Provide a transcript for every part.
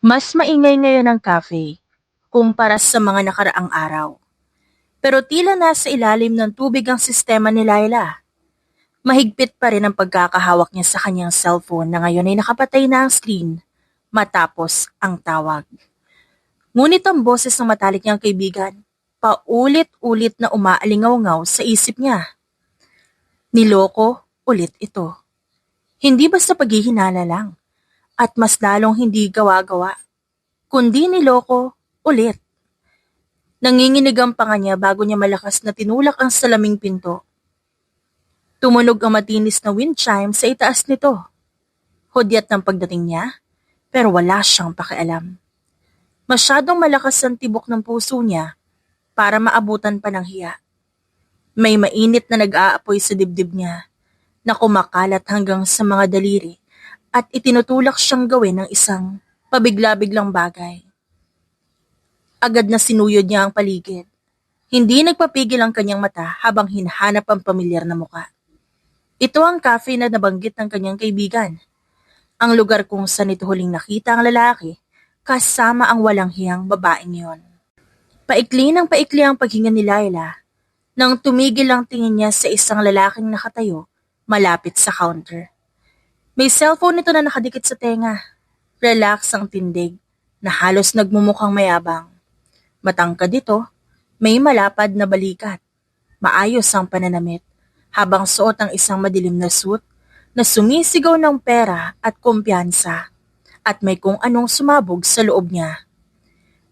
Mas maingay ngayon ang cafe kumpara sa mga nakaraang araw. Pero tila nasa ilalim ng tubig ang sistema ni Laila. Mahigpit pa rin ang pagkakahawak niya sa kanyang cellphone na ngayon ay nakapatay na ang screen matapos ang tawag. Ngunit ang boses ng matalik niyang kaibigan, paulit-ulit na umaalingaw-ngaw sa isip niya. Niloko ulit ito. Hindi basta paghihinala lang at mas lalong hindi gawa-gawa, kundi niloko ulit. Nanginginig ang panga niya bago niya malakas na tinulak ang salaming pinto. Tumunog ang matinis na wind chime sa itaas nito. Hudyat ng pagdating niya, pero wala siyang pakialam. Masyadong malakas ang tibok ng puso niya para maabutan pa ng hiya. May mainit na nag-aapoy sa dibdib niya na kumakalat hanggang sa mga daliri at itinutulak siyang gawin ng isang pabigla-biglang bagay. Agad na sinuyod niya ang paligid. Hindi nagpapigil ang kanyang mata habang hinahanap ang pamilyar na muka. Ito ang cafe na nabanggit ng kanyang kaibigan. Ang lugar kung saan ito huling nakita ang lalaki kasama ang walang hiyang babaeng yon. Paikli ng paikli ang paghinga ni Laila nang tumigil ang tingin niya sa isang lalaking nakatayo malapit sa counter. May cellphone nito na nakadikit sa tenga. Relax ang tindig na halos nagmumukhang mayabang. Matangkad ito, may malapad na balikat. Maayos ang pananamit habang suot ang isang madilim na suit na sumisigaw ng pera at kumpiyansa at may kung anong sumabog sa loob niya.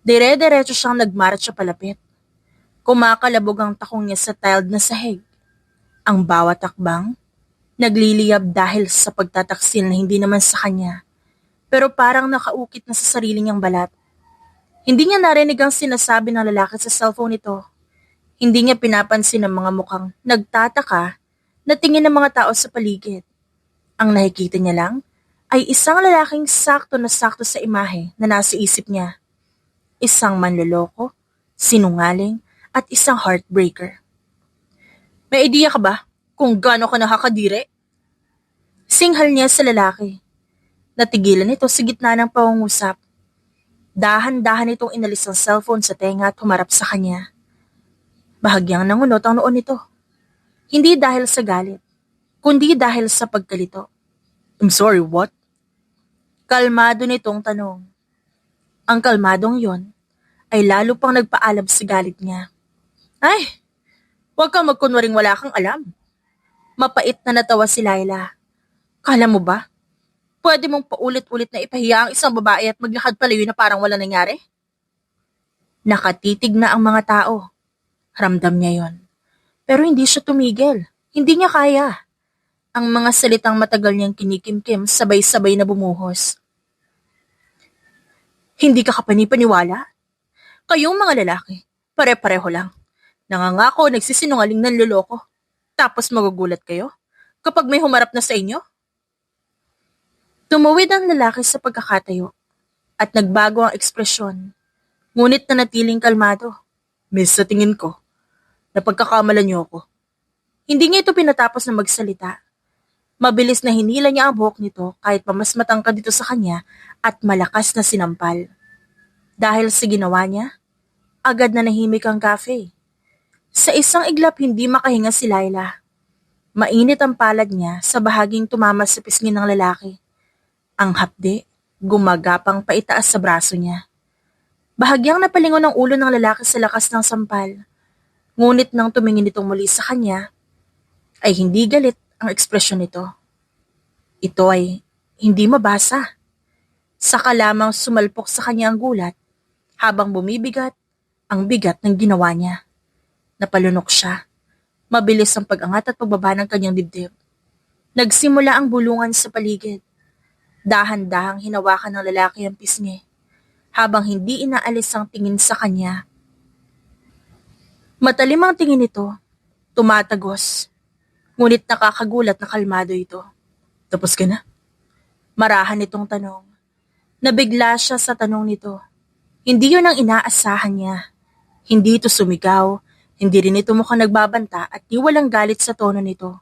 Dire-diretso siyang nagmarcha palapit. Kumakalabog ang takong niya sa tiled na sahig. Ang bawat takbang, nagliliyab dahil sa pagtataksil na hindi naman sa kanya, pero parang nakaukit na sa sarili niyang balat. Hindi niya narinig ang sinasabi ng lalaki sa cellphone nito. Hindi niya pinapansin ang mga mukhang nagtataka na tingin ng mga tao sa paligid. Ang nakikita niya lang ay isang lalaking sakto na sakto sa imahe na nasa isip niya. Isang manloloko, sinungaling, at isang heartbreaker. May idea ka ba kung gaano ka nakakadiri? Singhal niya sa lalaki. Natigilan ito sa gitna ng pangungusap. Dahan-dahan itong inalis ang cellphone sa tenga at humarap sa kanya. Bahagyang nangunot ang noon nito. Hindi dahil sa galit, kundi dahil sa pagkalito. I'm sorry, what? Kalmado nitong tanong. Ang kalmadong yon ay lalo pang nagpaalab sa galit niya. Ay, huwag kang magkunwaring wala kang alam. Mapait na natawa si Laila. Kala mo ba? Pwede mong paulit-ulit na ipahiya ang isang babae at maglakad palayo na parang wala nangyari? Nakatitig na ang mga tao. Ramdam niya yon. Pero hindi siya tumigil. Hindi niya kaya. Ang mga salitang matagal niyang kinikimkim sabay-sabay na bumuhos. Hindi ka kapanipaniwala? Kayong mga lalaki, pare-pareho lang. Nangangako, nagsisinungaling ng loloko. Tapos magugulat kayo kapag may humarap na sa inyo? Tumuwid ang lalaki sa pagkakatayo at nagbago ang ekspresyon. Ngunit nanatiling kalmado. Miss, sa tingin ko, napagkakamalan niyo ako. Hindi niya ito pinatapos na magsalita. Mabilis na hinila niya ang buhok nito kahit pa mas matangkad dito sa kanya at malakas na sinampal. Dahil sa ginawa niya, agad na nahimik ang cafe. Sa isang iglap hindi makahinga si Laila. Mainit ang palad niya sa bahaging tumama sa pisngi ng lalaki. Ang hapde, gumagapang paitaas sa braso niya. Bahagyang napalingon ang ulo ng lalaki sa lakas ng sampal. Ngunit nang tumingin itong muli sa kanya, ay hindi galit ang ekspresyon nito. Ito ay hindi mabasa. Saka lamang sumalpok sa kanya ang gulat habang bumibigat ang bigat ng ginawa niya. Napalunok siya. Mabilis ang pag-angat at pagbaba ng kanyang dibdib. Nagsimula ang bulungan sa paligid. Dahan-dahang hinawakan ng lalaki ang pisngi habang hindi inaalis ang tingin sa kanya. Matalim ang tingin nito, tumatagos. Ngunit nakakagulat na kalmado ito. Tapos ka na? Marahan itong tanong. Nabigla siya sa tanong nito. Hindi yun ang inaasahan niya. Hindi ito sumigaw, hindi rin ito mukhang nagbabanta at di walang galit sa tono nito.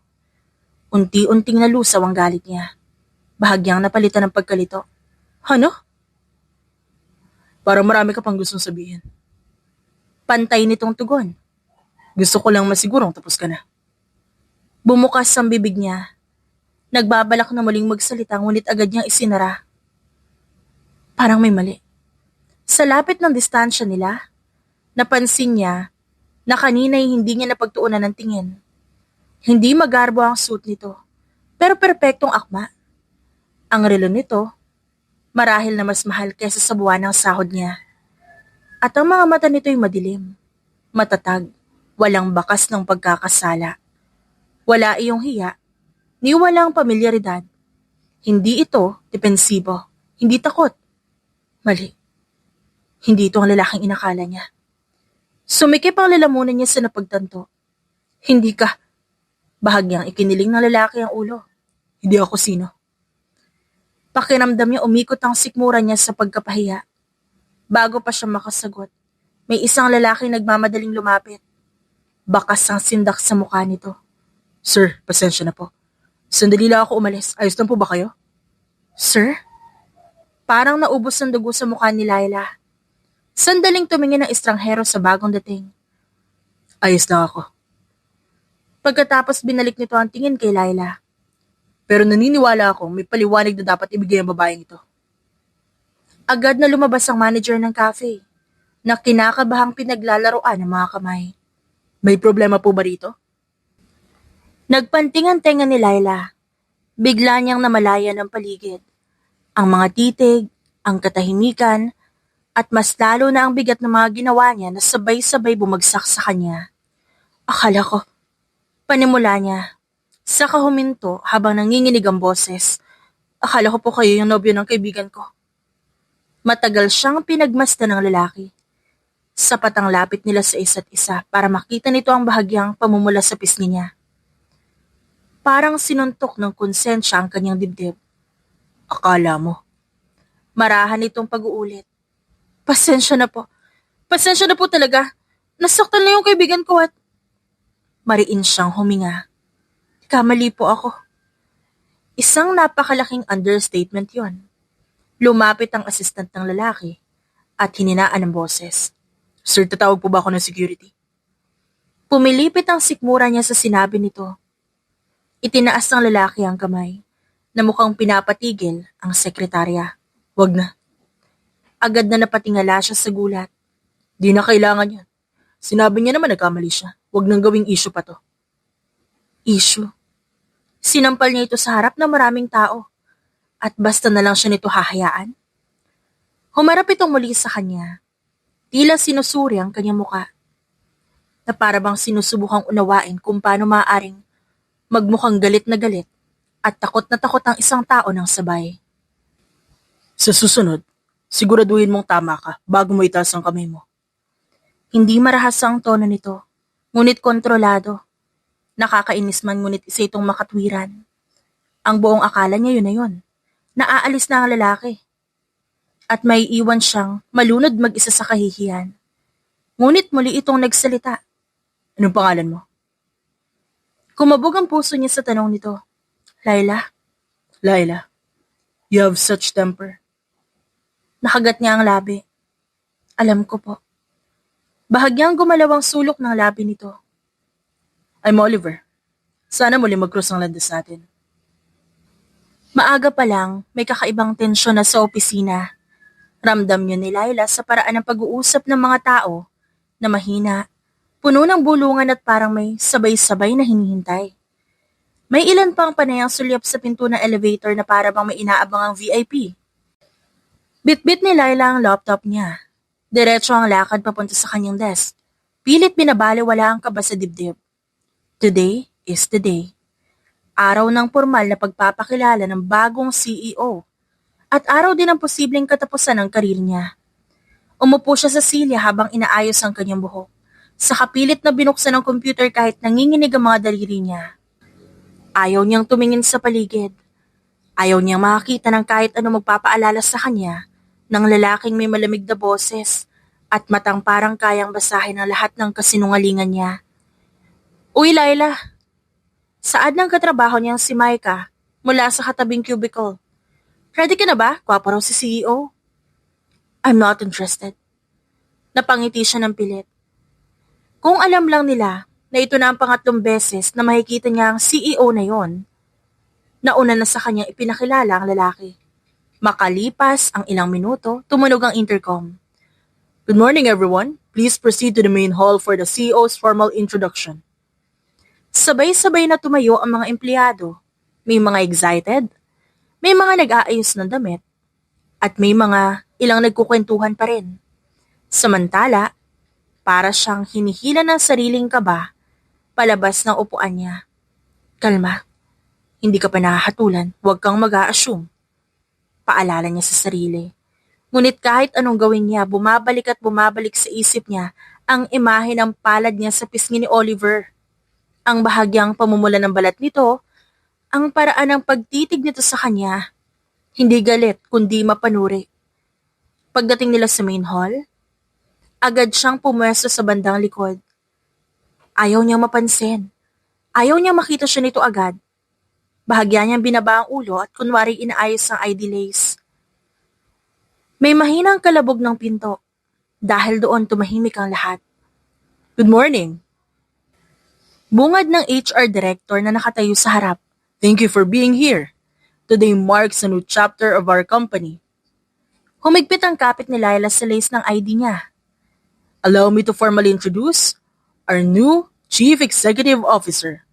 Unti-unting nalusaw ang galit niya. Bahagyang napalitan ng pagkalito. Ano? Parang marami ka pang gustong sabihin. Pantay nitong tugon. Gusto ko lang masigurong tapos ka na. Bumukas ang bibig niya. Nagbabalak na muling magsalita ngunit agad niyang isinara. Parang may mali. Sa lapit ng distansya nila, napansin niya na kanina'y hindi niya napagtuunan ng tingin. Hindi magarbo ang suit nito, pero perpektong akma. Ang relo nito, marahil na mas mahal kaysa sa buwan ng sahod niya. At ang mga mata nito'y madilim, matatag, walang bakas ng pagkakasala. Wala iyong hiya, ni walang pamilyaridad. Hindi ito depensibo, hindi takot. Mali. Hindi ito ang lalaking inakala niya. Sumikip ang lalamunan niya sa napagtanto. Hindi ka. Bahagyang ikiniling ng lalaki ang ulo. Hindi ako sino. Pakiramdam niya umikot ang sikmura niya sa pagkapahiya. Bago pa siya makasagot, may isang lalaking nagmamadaling lumapit. Bakas ang sindak sa mukha nito. Sir, pasensya na po. Sandali lang ako umalis. Ayos lang po ba kayo? Sir? Parang naubos ng dugo sa mukha ni Laila. Sandaling tumingin ang estranghero sa bagong dating. Ayos lang ako. Pagkatapos binalik nito ang tingin kay Laila. Pero naniniwala akong may paliwanag na dapat ibigay ang babaeng ito. Agad na lumabas ang manager ng cafe na kinakabahang pinaglalaroan ng mga kamay. May problema po ba rito? Nagpanting ang tenga ni Laila. Bigla niyang namalaya ng paligid. Ang mga titig, ang katahimikan, at mas lalo na ang bigat ng mga ginawa niya na sabay-sabay bumagsak sa kanya. Akala ko, panimula niya. Saka huminto habang nanginginig ang boses. Akala ko po kayo yung nobyo ng kaibigan ko. Matagal siyang pinagmasdan ng lalaki. Sapat ang lapit nila sa isa't isa para makita nito ang bahagyang pamumula sa pisngi niya. Parang sinuntok ng konsensya ang kanyang dibdib. Akala mo. Marahan itong pag-uulit. Pasensya na po. Pasensya na po talaga. Nasaktan na yung kaibigan ko at... Mariin siyang huminga. Kamali po ako. Isang napakalaking understatement yon. Lumapit ang assistant ng lalaki at hininaan ang boses. Sir, tatawag po ba ako ng security? Pumilipit ang sikmura niya sa sinabi nito. Itinaas ng lalaki ang kamay na mukhang pinapatigil ang sekretarya. Wag na. Agad na napatingala siya sa gulat. Di na kailangan yan. Sinabi niya naman nagkamali siya. Wag nang gawing issue pa to. Issue? Sinampal niya ito sa harap ng maraming tao at basta na lang siya nito hahayaan. Humarap itong muli sa kanya. Tila sinusuri ang kanyang muka. Na para bang sinusubukang unawain kung paano maaaring magmukhang galit na galit at takot na takot ang isang tao ng sabay. Sa susunod, siguraduhin mong tama ka bago mo itaas ang kamay mo. Hindi marahas ang tono nito, ngunit kontrolado. Nakakainis man ngunit isa itong makatwiran. Ang buong akala niya yun na yun. Naaalis na ang lalaki. At may iwan siyang malunod mag-isa sa kahihiyan. Ngunit muli itong nagsalita. Anong pangalan mo? Kumabog ang puso niya sa tanong nito. Laila? Laila, you have such temper. Nakagat niya ang labi. Alam ko po. Bahagyang gumalaw ang sulok ng labi nito. I'm Oliver. Sana muli mag-cross ang landas natin. Maaga pa lang, may kakaibang tensyon na sa opisina. Ramdam niyo ni Laila sa paraan ng pag-uusap ng mga tao na mahina, puno ng bulungan at parang may sabay-sabay na hinihintay. May ilan pang panayang sulyap sa pinto ng elevator na para bang may inaabang ang VIP. Bitbit ni Laila ang laptop niya. Diretso ang lakad papunta sa kanyang desk. Pilit binabaliwala ang kaba sa dibdib. Today is the day. Araw ng formal na pagpapakilala ng bagong CEO. At araw din ang posibleng katapusan ng karir niya. Umupo siya sa silya habang inaayos ang kanyang buhok. Sa kapilit na binuksan ng computer kahit nanginginig ang mga daliri niya. Ayaw niyang tumingin sa paligid. Ayaw niyang makakita ng kahit ano magpapaalala sa kanya ng lalaking may malamig na boses at matang parang kayang basahin ang lahat ng kasinungalingan niya. Uy, Laila. Saad ng katrabaho niyang si Micah mula sa katabing cubicle. Ready ka na ba? Kwapo raw si CEO. I'm not interested. Napangiti siya ng pilit. Kung alam lang nila na ito na ang pangatlong beses na makikita niya ang CEO na yon, nauna na sa kanya ipinakilala ang lalaki. Makalipas ang ilang minuto, tumunog ang intercom. Good morning, everyone. Please proceed to the main hall for the CEO's formal introduction. Sabay-sabay na tumayo ang mga empleyado. May mga excited, may mga nag-aayos ng damit, at may mga ilang nagkukwentuhan pa rin. Samantala, para siyang hinihila ng sariling kaba, palabas ng upuan niya. Kalma, hindi ka pa nakahatulan, huwag kang mag-a-assume. Paalala niya sa sarili. Ngunit kahit anong gawin niya, bumabalik at bumabalik sa isip niya ang imahe ng palad niya sa pisngi ni Oliver. Ang bahagyang pamumula ng balat nito, ang paraan ng pagtitig nito sa kanya, hindi galit kundi mapanuri. Pagdating nila sa main hall, agad siyang pumwesto sa bandang likod. Ayaw niyang mapansin. Ayaw niyang makita siya nito agad. Bahagya niyang binaba ang ulo at kunwari inaayos ang ID lace. May mahinang kalabog ng pinto. Dahil doon tumahimik ang lahat. Good morning. Bungad ng HR director na nakatayo sa harap. Thank you for being here. Today marks a new chapter of our company. Humigpit ang kapit ni Laila sa lace ng ID niya. Allow me to formally introduce our new Chief Executive Officer.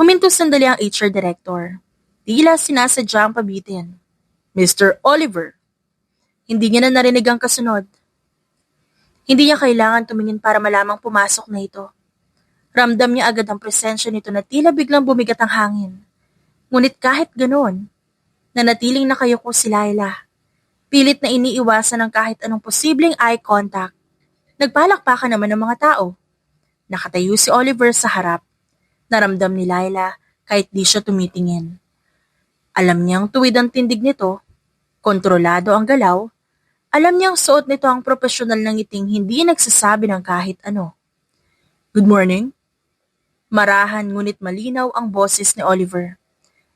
Huminto sandali ang HR director. Tila sinasadya ang pabitin. Mr. Oliver. Hindi niya na narinig ang kasunod. Hindi niya kailangan tumingin para malamang pumasok na ito. Ramdam niya agad ang presensya nito na tila biglang bumigat ang hangin. Ngunit kahit ganoon, nanatiling nakayuko si Laila. Pilit na iniiwasan ng kahit anong posibleng eye contact. Nagpalakpakan naman ng mga tao. Nakatayo si Oliver sa harap. Naramdam ni Laila kahit di siya tumitingin. Alam niyang tuwid ang tindig nito, kontrolado ang galaw, alam niyang suot nito ang profesional na ngiting hindi nagsasabi ng kahit ano. Good morning. Marahan ngunit malinaw ang boses ni Oliver.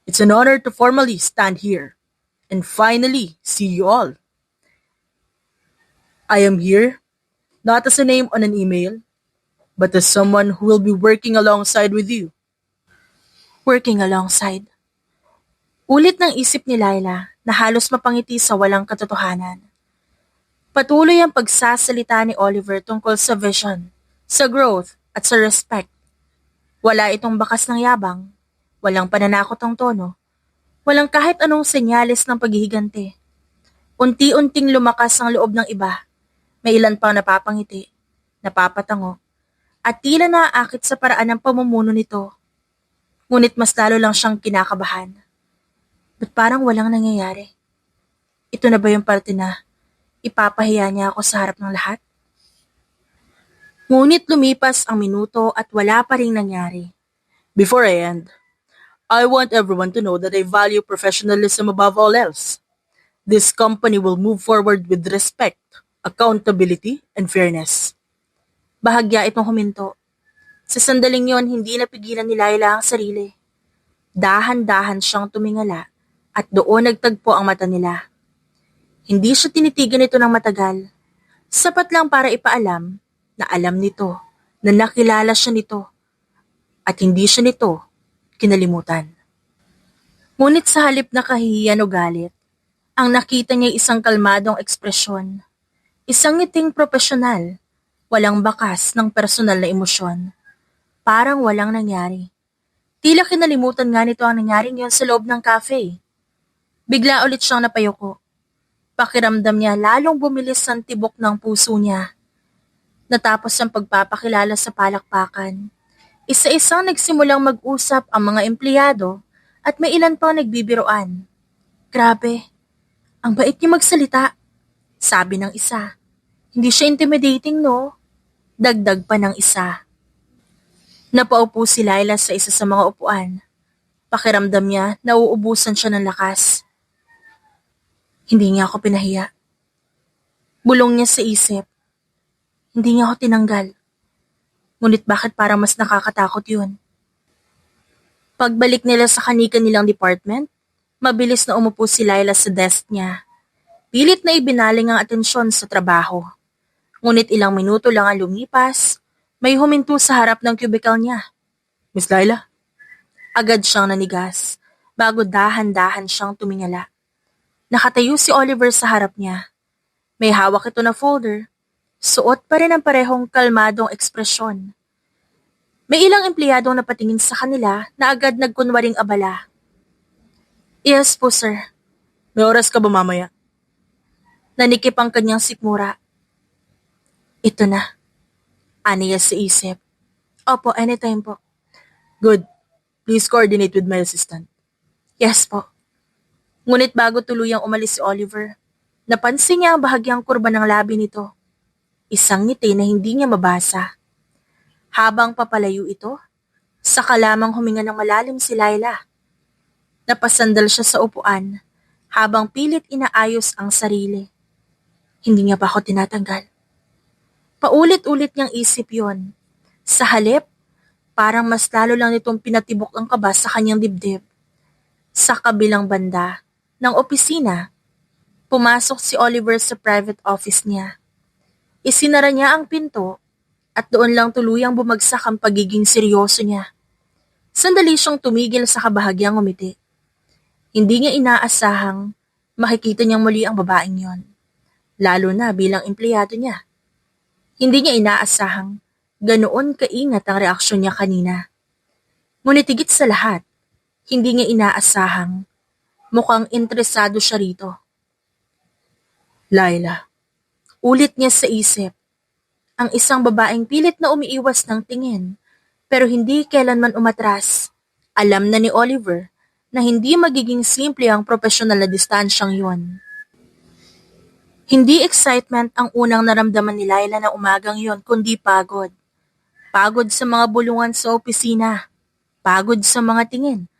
It's an honor to formally stand here and finally see you all. I am here, not as a name on an email, but as someone who will be working alongside with you. Working alongside. Ulit ng isip ni Laila na halos mapangiti sa walang katotohanan. Patuloy ang pagsasalita ni Oliver tungkol sa vision, sa growth at sa respect. Wala itong bakas ng yabang, walang pananakot ang tono, walang kahit anong senyales ng paghihiganti. Unti-unting lumakas ang loob ng iba. May ilan pang napapangiti, napapatango, at tila naaakit sa paraan ng pamumuno nito. Ngunit mas lalo lang siyang kinakabahan. Ba't parang walang nangyayari? Ito na ba yung parte na ipapahiya niya ako sa harap ng lahat? Ngunit lumipas ang minuto at wala pa ring nangyari. Before I end, I want everyone to know that I value professionalism above all else. This company will move forward with respect, accountability, and fairness. Bahagya itong huminto. Sa sandaling yon, hindi napigilan ni Laila ang sarili. Dahan-dahan siyang tumingala at doon nagtagpo ang mata nila. Hindi siya tinitigan ito ng matagal. Sapat lang para ipaalam na alam nito, na nakilala siya nito, at hindi siya nito kinalimutan. Ngunit sa halip na kahihiyan o galit, ang nakita niya isang kalmadong ekspresyon, isang ngiting profesional, walang bakas ng personal na emosyon. Parang walang nangyari. Tila kinalimutan nga nito ang nangyaring yon sa loob ng cafe. Bigla ulit siyang napayuko. Pakiramdam niya lalong bumilis ang tibok ng puso niya. Natapos ang pagpapakilala sa palakpakan. Isa-isang nagsimulang mag-usap ang mga empleyado at may ilan pang nagbibiroan. Grabe, ang bait niya magsalita, sabi ng isa. Hindi siya intimidating, no? Dagdag pa ng isa. Napaupo si Laila sa isa sa mga upuan. Pakiramdam niya nauubusan siya ng lakas. Hindi niya ako pinahiya. Bulong niya sa isip. Hindi niya ako tinanggal. Ngunit bakit parang mas nakakatakot yun? Pagbalik nila sa kanika nilang department, mabilis na umupo si Laila sa desk niya. Pilit na ibinaling ang atensyon sa trabaho. Ngunit ilang minuto lang ang lumipas, may huminto sa harap ng cubicle niya. Miss Laila? Agad siyang nanigas, bago dahan-dahan siyang tumingala. Nakatayo si Oliver sa harap niya. May hawak ito na folder. Suot pa rin ang parehong kalmadong ekspresyon. May ilang empleyadong napatingin sa kanila na agad nagkunwaring abala. Yes po, sir. May oras ka ba mamaya? Nanikip ang kanyang sikmura. Ito na. Aniya sa isip. Opo, anytime po. Good. Please coordinate with my assistant. Yes po. Ngunit bago tuluyang umalis si Oliver, napansin niya ang bahagyang kurba ng labi nito. Isang ngiti na hindi niya mabasa. Habang papalayo ito, saka lamang huminga ng malalim si Laila. Napasandal siya sa upuan habang pilit inaayos ang sarili. Hindi niya pa ako tinatanggal. Paulit-ulit niyang isip yon. Sa halip, parang mas lalo lang nitong pinatibok ang kaba sa kanyang dibdib. Sa kabilang banda ng opisina, pumasok si Oliver sa private office niya. Isinara niya ang pinto at doon lang tuluyang bumagsak ang pagiging seryoso niya. Sandali siyang tumigil sa kabahagyang umiti. Hindi niya inaasahang makikita niyang muli ang babaeng yon, lalo na bilang empleyado niya. Hindi niya inaasahang ganoon kaingat ang reaksyon niya kanina. Ngunit higit sa lahat, hindi niya inaasahang mukhang interesado siya rito. Laila. Ulit niya sa isip. Ang isang babaeng pilit na umiiwas ng tingin, pero hindi kailanman umatras. Alam na ni Oliver na hindi magiging simple ang profesional na distansyang yun. Hindi excitement ang unang naramdaman ni Laila na umagang yon, kundi pagod. Pagod sa mga bulungan sa opisina. Pagod sa mga tingin.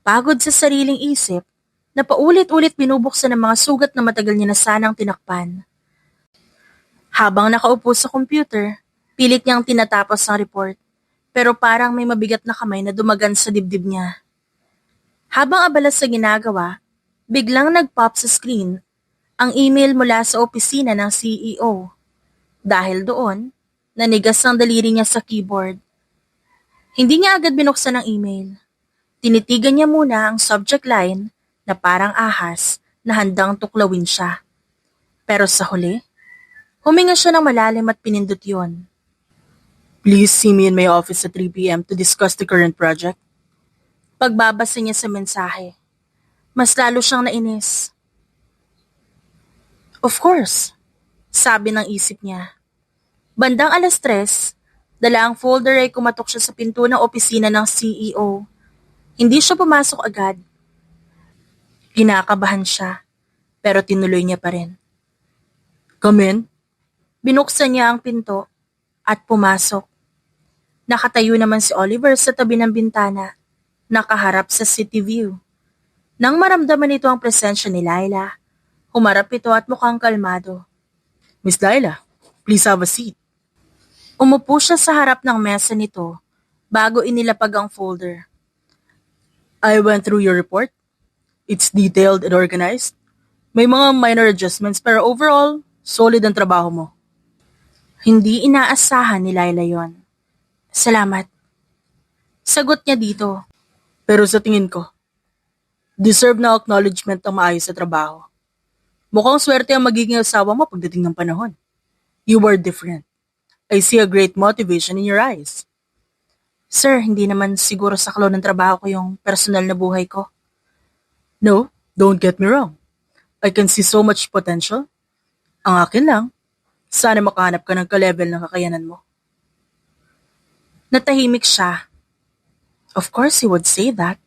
Pagod sa sariling isip na paulit-ulit binubuksan ng mga sugat na matagal niya na sanang tinakpan. Habang nakaupo sa computer, pilit niyang tinatapos ang report, pero parang may mabigat na kamay na dumagan sa dibdib niya. Habang abala sa ginagawa, biglang nag-pop sa screen ang email mula sa opisina ng CEO. Dahil doon, nanigas ang daliri niya sa keyboard. Hindi niya agad binuksan ang email. Tinitigan niya muna ang subject line na parang ahas na handang tuklawin siya. Pero sa huli, huminga siya ng malalim at pinindot yon. Please see me in my office at 3 p.m. to discuss the current project. Pagbabasa niya sa mensahe, mas lalo siyang nainis. Of course, sabi ng isip niya. Bandang 3:00, dala ang folder ay kumatok siya sa pinto ng opisina ng CEO. Hindi siya pumasok agad. Kinakabahan siya, pero tinuloy niya pa rin. Come in. Binuksan niya ang pinto at pumasok. Nakatayo naman si Oliver sa tabi ng bintana, nakaharap sa city view. Nang maramdaman nito ang presensya ni Laila, humarap ito at mukhang kalmado. Miss Laila, please have a seat. Umupo siya sa harap ng mesa nito bago inilapag ang folder. I went through your report. It's detailed and organized. May mga minor adjustments pero overall, solid ang trabaho mo. Hindi inaasahan ni Laila yon. Salamat. Sagot niya dito. Pero sa tingin ko, deserve na acknowledgement ang maayos sa trabaho. Mukhang swerte ang magiging asawa mo pagdating ng panahon. You were different. I see a great motivation in your eyes. Sir, hindi naman siguro saklaw ng trabaho ko yung personal na buhay ko. No, don't get me wrong. I can see so much potential. Ang akin lang, sana makahanap ka ng ka-level ng kakayanan mo. Natahimik siya. Of course he would say that.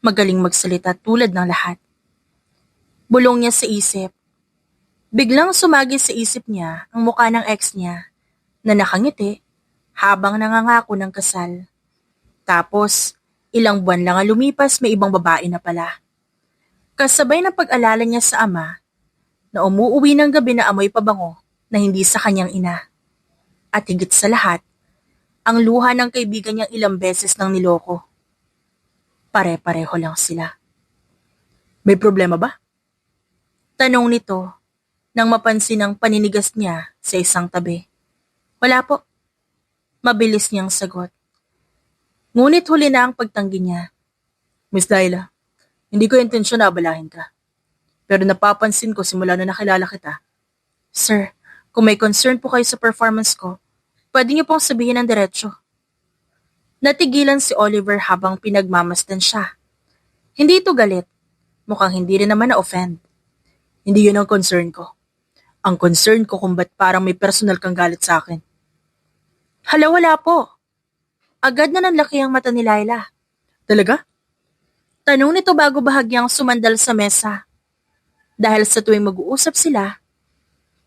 Magaling magsalita tulad ng lahat. Bulong niya sa isip. Biglang sumagi sa isip niya ang mukha ng ex niya na nakangiti habang nangangako ng kasal. Tapos, ilang buwan lang ang lumipas, may ibang babae na pala. Kasabay ng pag-alala niya sa ama na umuuwi ng gabi na amoy pabango na hindi sa kanyang ina. At higit sa lahat, ang luha ng kaibigan niyang ilang beses nang niloko. Pare-pareho lang sila. May problema ba? Tanong nito nang mapansin ang paninigas niya sa isang tabi. Wala po. Mabilis niyang sagot. Ngunit huli na ang pagtanggi niya. Miss Laila, hindi ko intensyon na abalahin ka. Pero napapansin ko simula na nakilala kita. Sir, kung may concern po kayo sa performance ko, pwede niyo pong sabihin ng diretsyo. Natigilan si Oliver habang pinagmamasdan siya. Hindi ito galit. Mukhang hindi rin naman na-offend. Hindi yun ang concern ko. Ang concern ko kung ba't parang may personal kang galit sa akin. Hala, wala po. Agad na nanlaki ang mata ni Laila. Talaga? Tanong nito bago bahagyang sumandal sa mesa. Dahil sa tuwing mag-uusap sila,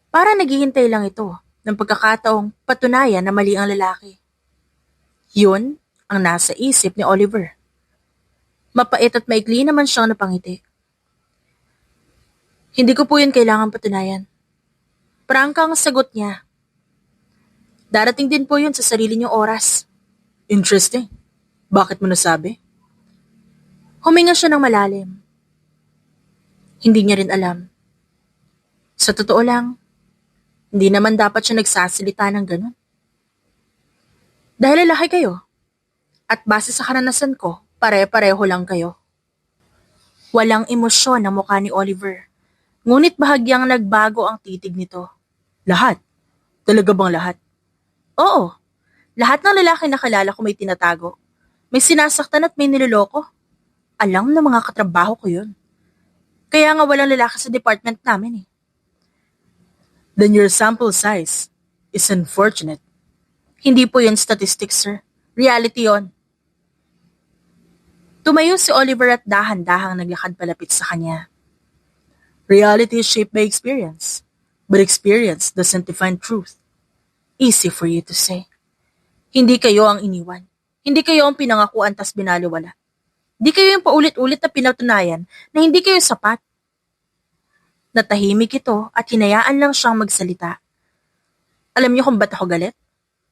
parang naghihintay lang ito ng pagkakataong patunayan na mali ang lalaki. Yun ang nasa isip ni Oliver. Mapait at maikli naman siyang napangiti. Hindi ko po yun kailangan patunayan. Prangka ang sagot niya. Darating din po yun sa sarili niyong oras. Interesting. Bakit mo nasabi? Huminga siya ng malalim. Hindi niya rin alam. Sa totoo lang, hindi naman dapat siya nagsasalita ng ganun. Dahil lalaki kayo. At base sa karanasan ko, pare-pareho lang kayo. Walang emosyon ang mukha ni Oliver. Ngunit bahagyang nagbago ang titig nito. Lahat? Talaga bang lahat? Oo. Lahat ng lalaki na kilala ko may tinatago. May sinasaktan at may niloloko. Alam ng mga katrabaho ko yun. Kaya nga walang lalaki sa department namin eh. Then your sample size is unfortunate. Hindi po yun statistics, sir. Reality yon. Tumayo si Oliver at dahan-dahang naglakad palapit sa kanya. Reality is shaped by experience. But experience doesn't define truth. Easy for you to say. Hindi kayo ang iniwan. Hindi kayo ang pinangakuan tas binaliwala. Hindi kayo yung paulit-ulit na pinatunayan na hindi kayo sapat. Natahimik ito at hinayaan lang siyang magsalita. Alam niyo kung ba't ako galit?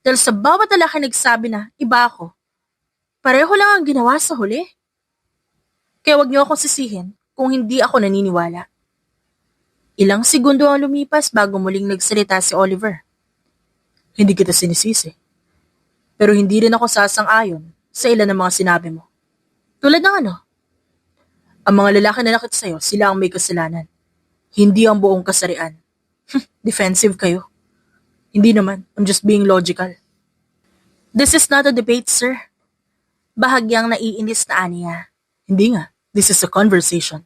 Dahil sa bawat lalaki nagsabi na iba ako. Pareho lang ang ginawa sa huli. Kaya wag niyo akong sisihin kung hindi ako naniniwala. Ilang segundo ang lumipas bago muling nagsalita si Oliver. Hindi kita sinisisi. Pero hindi rin ako sasang-ayon sa ilan ng mga sinabi mo. Tulad ng ano? Ang mga lalaki na nakita sa'yo, sila ang may kasalanan. Hindi ang buong kasarian. Defensive kayo. Hindi naman. I'm just being logical. This is not a debate, sir. Bahagyang naiinis na aniya. Hindi nga. This is a conversation.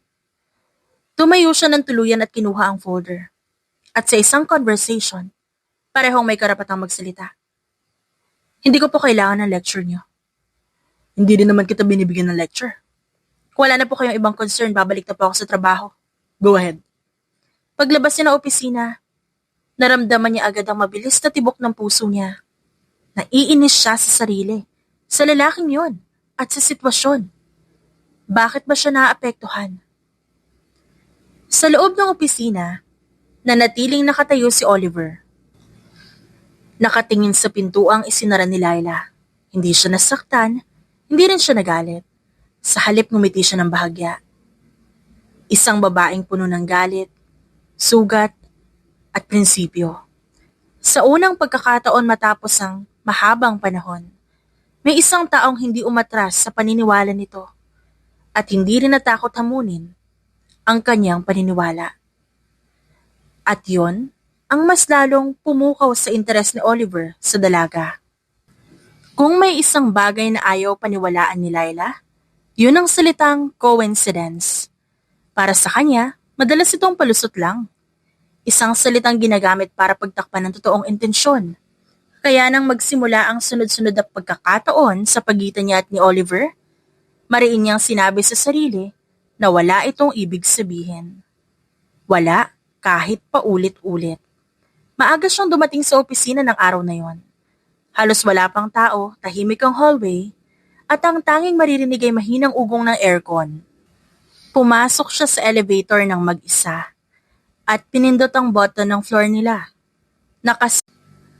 Tumayo siya ng tuluyan at kinuha ang folder. At sa isang conversation, parehong may karapatang magsalita. Hindi ko po kailangan ng lecture niyo. Hindi din naman kita binibigyan ng lecture. Kung wala na po kayong ibang concern, babalik na po ako sa trabaho. Go ahead. Paglabas niya ng opisina, naramdaman niya agad ang mabilis na tibok ng puso niya. Naiinis siya sa sarili, sa lalaking yon, at sa sitwasyon. Bakit ba siya naapektuhan? Sa loob ng opisina, nanatiling nakatayo si Oliver. Nakatingin sa pintuang isinara ni Laila. Hindi siya nasaktan, hindi rin siya nagalit. Sa halip ngumiti siya ng bahagya. Isang babaeng puno ng galit, sugat, at prinsipyo. Sa unang pagkakataon matapos ang mahabang panahon, may isang taong hindi umatras sa paniniwala nito at hindi rin natakot hamunin ang kanyang paniniwala. At yon ang mas lalong pumukaw sa interes ni Oliver sa dalaga. Kung may isang bagay na ayaw paniwalaan ni Laila, yun ang salitang coincidence. Para sa kanya, madalas itong palusot lang. Isang salitang ginagamit para pagtakpan ng totoong intensyon. Kaya nang magsimula ang sunod-sunod na pagkakataon sa pagitan niya at ni Oliver, mariin niyang sinabi sa sarili na wala itong ibig sabihin. Wala kahit paulit-ulit. Maaga siyang dumating sa opisina ng araw na yon. Halos wala pang tao, tahimik ang hallway, at ang tanging maririnig ay mahinang ugong ng aircon. Pumasok siya sa elevator ng mag-isa at pinindot ang button ng floor nila.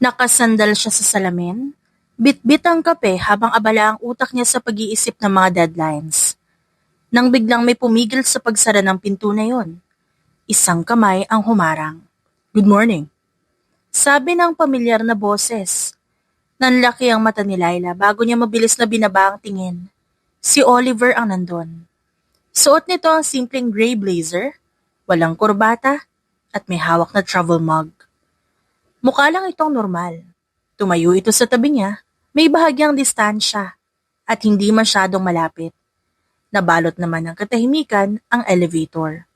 Nakasandal siya sa salamin, bitbit ang kape habang abala ang utak niya sa pag-iisip ng mga deadlines. Nang biglang may pumigil sa pagsara ng pinto na yon, isang kamay ang humarang. Good morning. Sabi ng pamilyar na boses. Nanlaki ang mata ni Laila bago niya mabilis na binaba ang tingin. Si Oliver ang nandun. Suot nito ang simpleng gray blazer, walang kurbata, at may hawak na travel mug. Mukha lang itong normal. Tumayo ito sa tabi niya, may bahagyang distansya, at hindi masyadong malapit. Nabalot naman ng katahimikan ang elevator.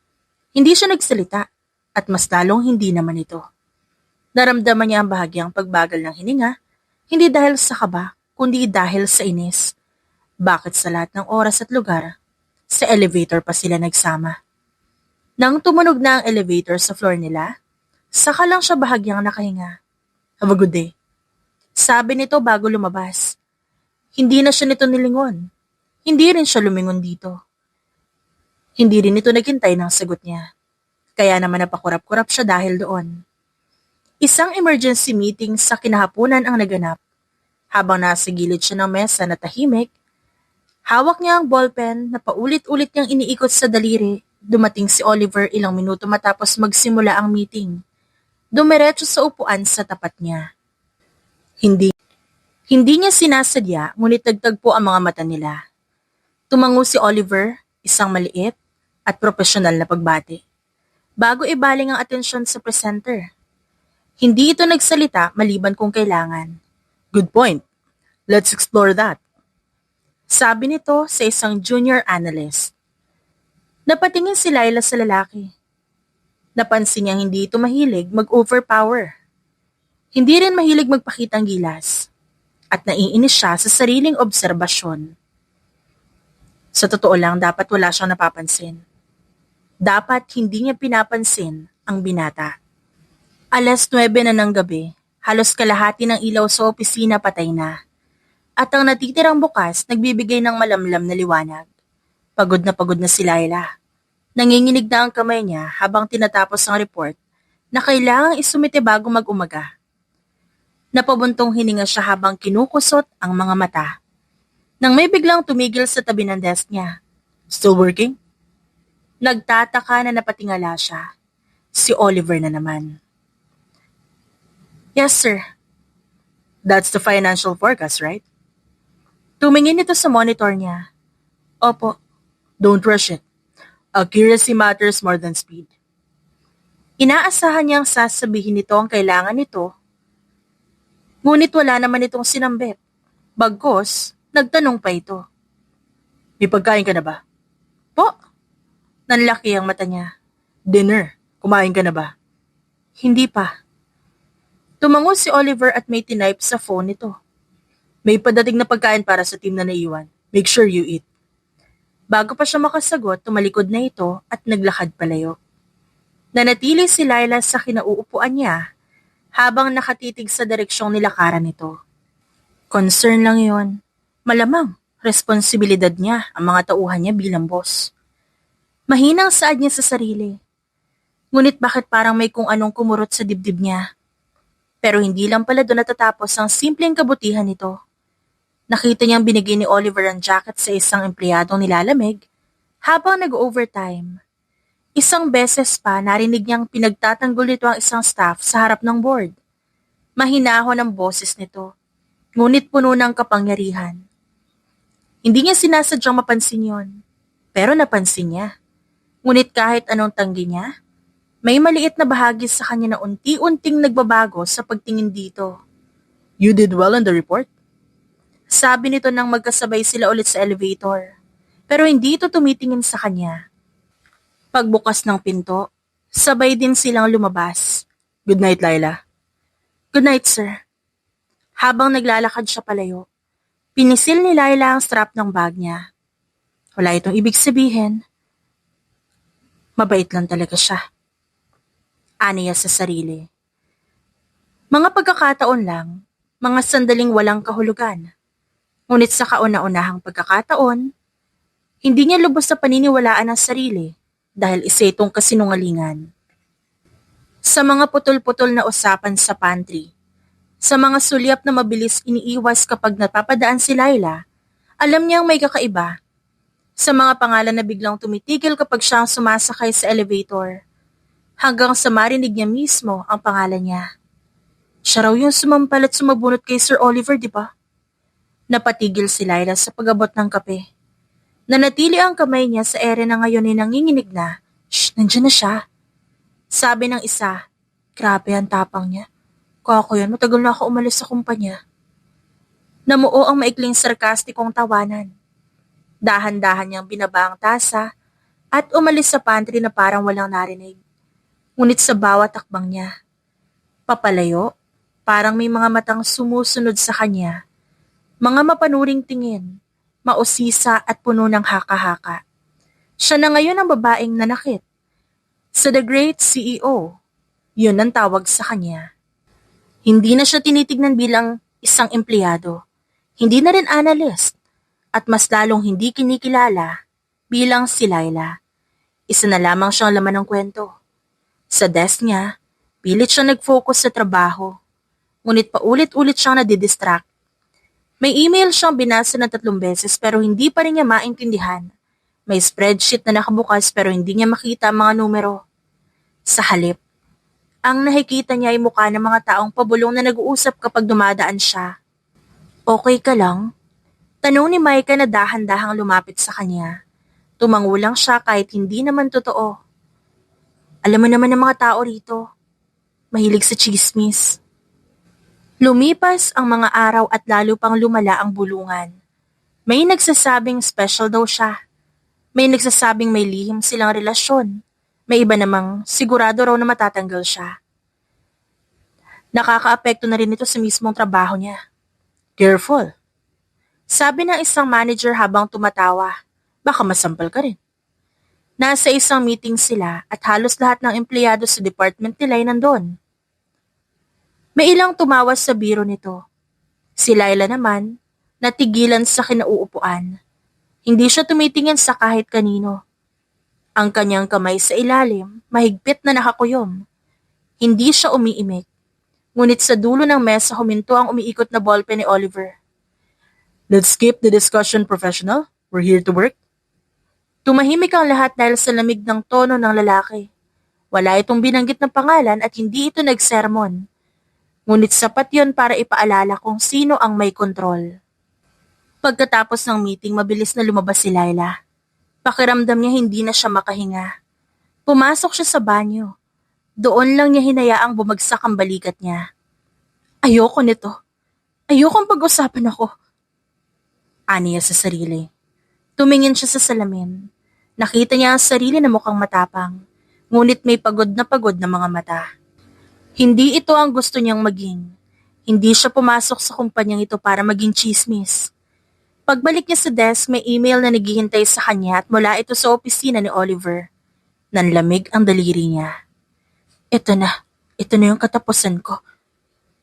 Hindi siya nagsalita, at mas lalong hindi naman ito. Naramdaman niya ang bahagyang pagbagal ng hininga, hindi dahil sa kaba, kundi dahil sa inis. Bakit sa lahat ng oras at lugar, sa elevator pa sila nagsama? Nang tumunog na ang elevator sa floor nila, saka lang siya bahagyang nakahinga. Have a good day. Sabi nito bago lumabas. Hindi na siya nito nilingon. Hindi rin siya lumingon dito. Hindi rin ito naghintay ng sagot niya. Kaya naman napakurap-kurap siya dahil doon. Isang emergency meeting sa kinahaponan ang naganap. Habang nasa gilid siya ng mesa na tahimik, hawak niya ang ballpen na paulit-ulit niyang iniikot sa daliri. Dumating si Oliver ilang minuto matapos magsimula ang meeting. Dumiretso sa upuan sa tapat niya. Hindi niya sinasadya, ngunit nagtagpo ang mga mata nila. Tumango si Oliver, isang maliit at profesional na pagbati. Bago ibaling ang atensyon sa presenter. Hindi ito nagsalita maliban kung kailangan. Good point. Let's explore that. Sabi nito sa isang junior analyst. Napatingin si Laila sa lalaki. Napansin niyang hindi ito mahilig mag-overpower. Hindi rin mahilig magpakitang gilas. At naiinis siya sa sariling obserbasyon. Sa totoo lang, dapat wala siyang napapansin. Dapat hindi niya pinapansin ang binata. 9:00 na ng gabi, halos kalahati ng ilaw sa opisina patay na. At ang natitirang bukas nagbibigay ng malamlam na liwanag. Pagod na si Laila. Nanginginig na ang kamay niya habang tinatapos ang report na kailangang isumite bago mag-umaga. Napabuntong hininga siya habang kinukusot ang mga mata. Nang may biglang tumigil sa tabi ng desk niya. Still working? Nagtataka na napatingala siya. Si Oliver na naman. Yes, sir. That's the financial forecast, right? Tumingin ito sa monitor niya. Opo. Don't rush it. Accuracy matters more than speed. Inaasahan niyang sasabihin nito ang kailangan nito. Ngunit wala naman itong sinambit. Bagkos, nagtanong pa ito. May pagkain ka na ba? Po? Nanlaki ang mata niya. Dinner. Kumain ka na ba? Hindi pa. Tumango si Oliver at may tinype sa phone nito. May padating na pagkain para sa team na naiwan. Make sure you eat. Bago pa siya makasagot, tumalikod na ito at naglakad palayo. Nanatili si Laila sa kinauupuan niya habang nakatitig sa direksyong nilakaran nito. Concern lang yon. Malamang, responsibilidad niya ang mga tauhan niya bilang boss. Mahinang saad niya sa sarili. Ngunit bakit parang may kung anong kumurot sa dibdib niya? Pero hindi lang pala doon natatapos ang simpleng kabutihan nito. Nakita niyang binigay ni Oliver ang jacket sa isang empleyadong nilalamig habang nag-overtime. Isang beses pa narinig niyang pinagtatanggol nito ang isang staff sa harap ng board. Mahinahon ang boses nito, ngunit puno ng kapangyarihan. Hindi niya sinasadyang mapansin yon, pero napansin niya. Ngunit kahit anong tanggi niya, may maliit na bahagi sa kanya na unti-unting nagbabago sa pagtingin dito. You did well on the report? Sabi nito nang magkasabay sila ulit sa elevator. Pero hindi ito tumitingin sa kanya. Pagbukas ng pinto, sabay din silang lumabas. Good night, Laila. Good night, sir. Habang naglalakad siya palayo, pinisil ni Laila ang strap ng bag niya. Wala itong ibig sabihin. Mabait lang talaga siya. Aniya sa sarili. Mga pagkakataon lang, mga sandaling walang kahulugan. Ngunit sa kauna-unahang pagkakataon, hindi niya lubos sa paniniwalaan ang sarili dahil isa itong kasinungalingan. Sa mga putol-putol na usapan sa pantry, sa mga sulyap na mabilis iniiwas kapag napapadaan si Laila, alam niyang may kakaiba. Sa mga pangalan na biglang tumitigil kapag siya ang sumasakay sa elevator, hanggang sa marinig niya mismo ang pangalan niya. Siya raw yung sumampal at sumabunot kay Sir Oliver, di ba? Napatigil si Laila sa pag-abot ng kape. Nanatili ang kamay niya sa ere na ngayon ay nanginginig na. Shh, nandiyan na siya. Sabi ng isa, grabe ang tapang niya. Kako yan, matagal na ako umalis sa kumpanya. Namuo ang maikling sarkastikong tawanan. Dahan-dahan niyang binaba ang tasa at umalis sa pantry na parang walang narinig. Ngunit sa bawat takbang niya, papalayo, parang may mga matang sumusunod sa kanya. Mga mapanuring tingin, mausisa at puno ng haka-haka. Siya na ngayon ang babaeng nanakit. Sa The Great CEO, yun ang tawag sa kanya. Hindi na siya tinitignan bilang isang empleyado. Hindi na rin analyst. At mas lalong hindi kinikilala bilang si Laila. Isa na lamang siyang laman ng kwento. Sa desk niya, pilit siya nag-focus sa trabaho. Ngunit paulit-ulit siyang nadidistract. May email siyang binasa na 3 beses pero hindi pa rin niya maintindihan. May spreadsheet na nakabukas pero hindi niya makita ang mga numero. Sa halip, ang nakikita niya ay mukha ng mga taong pabulong na nag-uusap kapag dumadaan siya. Okay ka lang? Tanong ni Micah na dahan-dahang lumapit sa kanya. Tumango lang siya kahit hindi naman totoo. Alam mo naman ng mga tao rito. Mahilig sa chismis. Lumipas ang mga araw at lalo pang lumala ang bulungan. May nagsasabing special daw siya. May nagsasabing may lihim silang relasyon. May iba namang sigurado raw na matatanggal siya. Nakakaapekto na rin ito sa mismong trabaho niya. Careful. Sabi ng isang manager habang tumatawa, baka masampal ka rin. Nasa isang meeting sila at halos lahat ng empleyado sa department nila ay nandun. May ilang tumawas sa biro nito. Si Laila naman, natigilan sa kinauupuan. Hindi siya tumitingin sa kahit kanino. Ang kanyang kamay sa ilalim, mahigpit na nakakuyom. Hindi siya umiimik. Ngunit sa dulo ng mesa huminto ang umiikot na ballpen ni Oliver. Let's skip the discussion, professional. We're here to work. Tumahimik ang lahat dahil sa lamig ng tono ng lalaki. Wala itong binanggit ng pangalan at hindi ito nagsermon. Ngunit sapat yon para ipaalala kung sino ang may kontrol. Pagkatapos ng meeting, mabilis na lumabas si Laila. Pakiramdam niya hindi na siya makahinga. Pumasok siya sa banyo. Doon lang niya hinayaang bumagsak ang balikat niya. Ayoko nito. Ayokong pag-usapan ako. Aniya sa sarili. Tumingin siya sa salamin. Nakita niya ang sarili na mukhang matapang. Ngunit may pagod na mga mata. Hindi ito ang gusto niyang maging. Hindi siya pumasok sa kumpanyang ito para maging chismis. Pagbalik niya sa desk, may email na naghihintay sa kanya at mula ito sa opisina ni Oliver. Nanlamig ang daliri niya. Ito na yung katapusan ko.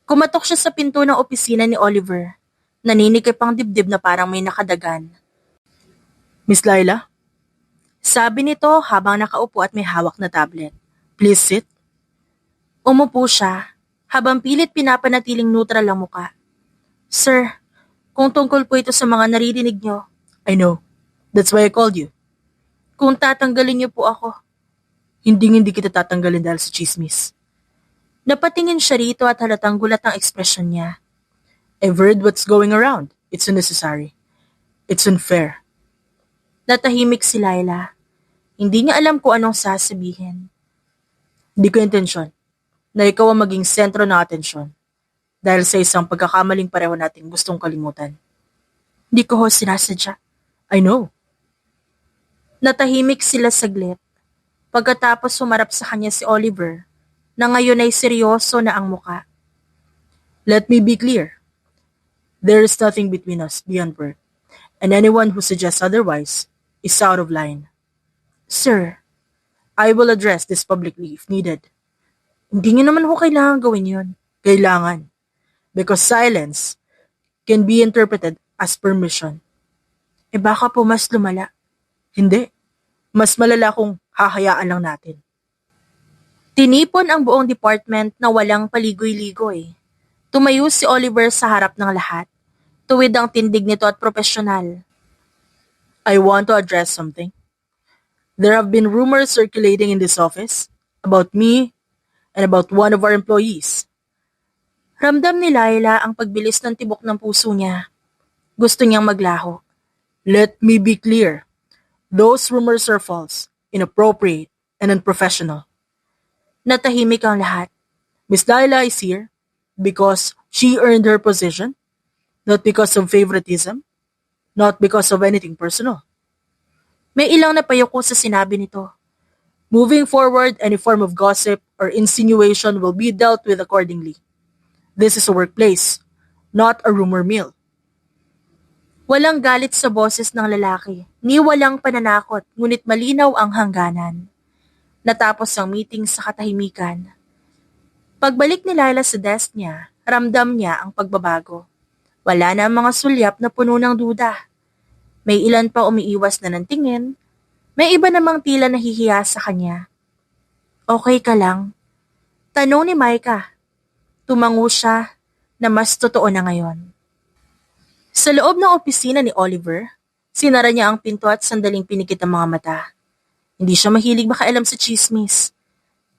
Kumatok siya sa pinto ng opisina ni Oliver. Naninikip ang dibdib na parang may nakadagan. Miss Laila? Sabi nito habang nakaupo at may hawak na tablet. Please sit. Umupo siya habang pilit pinapanatiling neutral ang muka. Sir, kung tungkol po ito sa mga naririnig niyo. I know. That's why I called you. Kung tatanggalin niyo po ako. Hindi kita tatanggalin dahil sa chismis. Napatingin siya rito at halatang gulat ang ekspresyon niya. I've heard what's going around. It's unnecessary. It's unfair. Natahimik si Laila. Hindi niya alam kung anong sasabihin. Hindi ko intensyon na ikaw ang maging sentro ng atensyon dahil sa isang pagkakamaling pareho nating gustong kalimutan. Hindi ko ho sinasadya. I know. Natahimik sila saglit. Pagkatapos sumarap sa kanya si Oliver, na ngayon ay seryoso na ang muka. Let me be clear. There is nothing between us beyond work, and anyone who suggests otherwise is out of line. Sir, I will address this publicly if needed. Hindi niyo naman ho kailangan gawin yun. Kailangan. Because silence can be interpreted as permission. Baka po mas lumala. Hindi. Mas malala kung hahayaan lang natin. Tinipon ang buong department na walang paligoy-ligoy. Tumayo si Oliver sa harap ng lahat. Tuwid ang tindig nito at profesional. I want to address something. There have been rumors circulating in this office About me and about one of our employees. Ramdam ni Laila ang pagbilis ng tibok ng puso niya. Gusto niyang maglaho. Let me be clear. Those rumors are false, inappropriate, and unprofessional. Natahimik ang lahat. Miss Laila is here because she earned her position, not because of favoritism, not because of anything personal. May ilang napayuko sa sinabi nito. Moving forward, any form of gossip or insinuation will be dealt with accordingly. This is a workplace, not a rumor mill. Walang galit sa boses ng lalaki, ni walang pananakot, ngunit malinaw ang hangganan. Natapos ang meeting sa katahimikan. Pagbalik ni Laila sa desk niya, ramdam niya ang pagbabago. Wala na ang mga sulyap na puno ng duda. May ilan pa umiiwas na ng tingin, may iba namang tila nahihiya sa kanya. Okay ka lang? Tanong ni Micah. Tumango siya na mas totoo na ngayon. Sa loob ng opisina ni Oliver, sinara niya ang pinto at sandaling pinikit ang mga mata. Hindi siya mahilig makaalam sa chismis.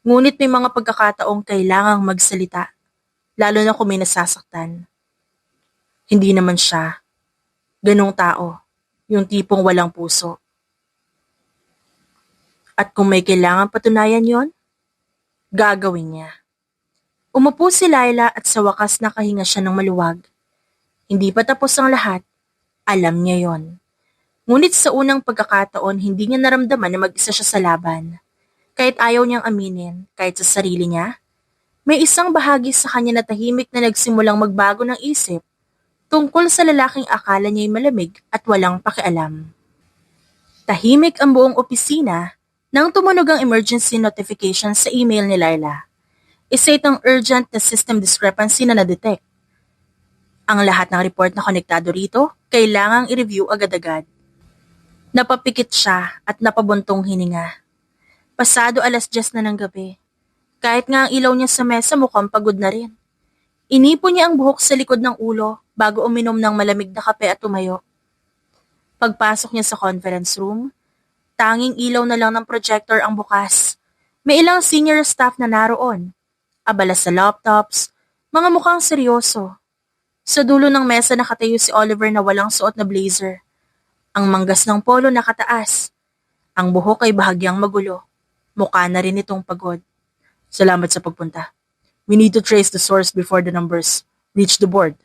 Ngunit may mga pagkakataong kailangang magsalita, lalo na kung may nasasaktan. Hindi naman siya ganong tao, yung tipong walang puso. At kung may kailangang patunayan yon, gagawin niya. Umupo si Laila at sa wakas nakahinga siya ng maluwag. Hindi pa tapos ang lahat, alam niya yon. Ngunit sa unang pagkakataon, hindi niya naramdaman na mag-isa siya sa laban. Kahit ayaw niyang aminin, kahit sa sarili niya, may isang bahagi sa kanya na tahimik na nagsimulang magbago ng isip tungkol sa lalaking akala niya'y malamig at walang pakialam. Tahimik ang buong opisina nang tumunog ang emergency notification sa email ni Laila. Isa itong urgent na system discrepancy na na-detect. Ang lahat ng report na konektado rito, kailangang i-review agad-agad. Napapikit siya at napabuntong hininga. Pasado 10:00 na ng gabi. Kahit nga ang ilaw niya sa mesa mukhang pagod na rin. Inipon niya ang buhok sa likod ng ulo bago uminom ng malamig na kape at tumayo. Pagpasok niya sa conference room, tanging ilaw na lang ng projector ang bukas. May ilang senior staff na naroon. Abala sa laptops, mga mukhang seryoso. Sa dulo ng mesa nakatayo si Oliver na walang suot na blazer. Ang manggas ng polo nakataas. Ang buhok ay bahagyang magulo. Mukha na rin itong pagod. Salamat sa pagpunta. We need to trace the source before the numbers reach the board.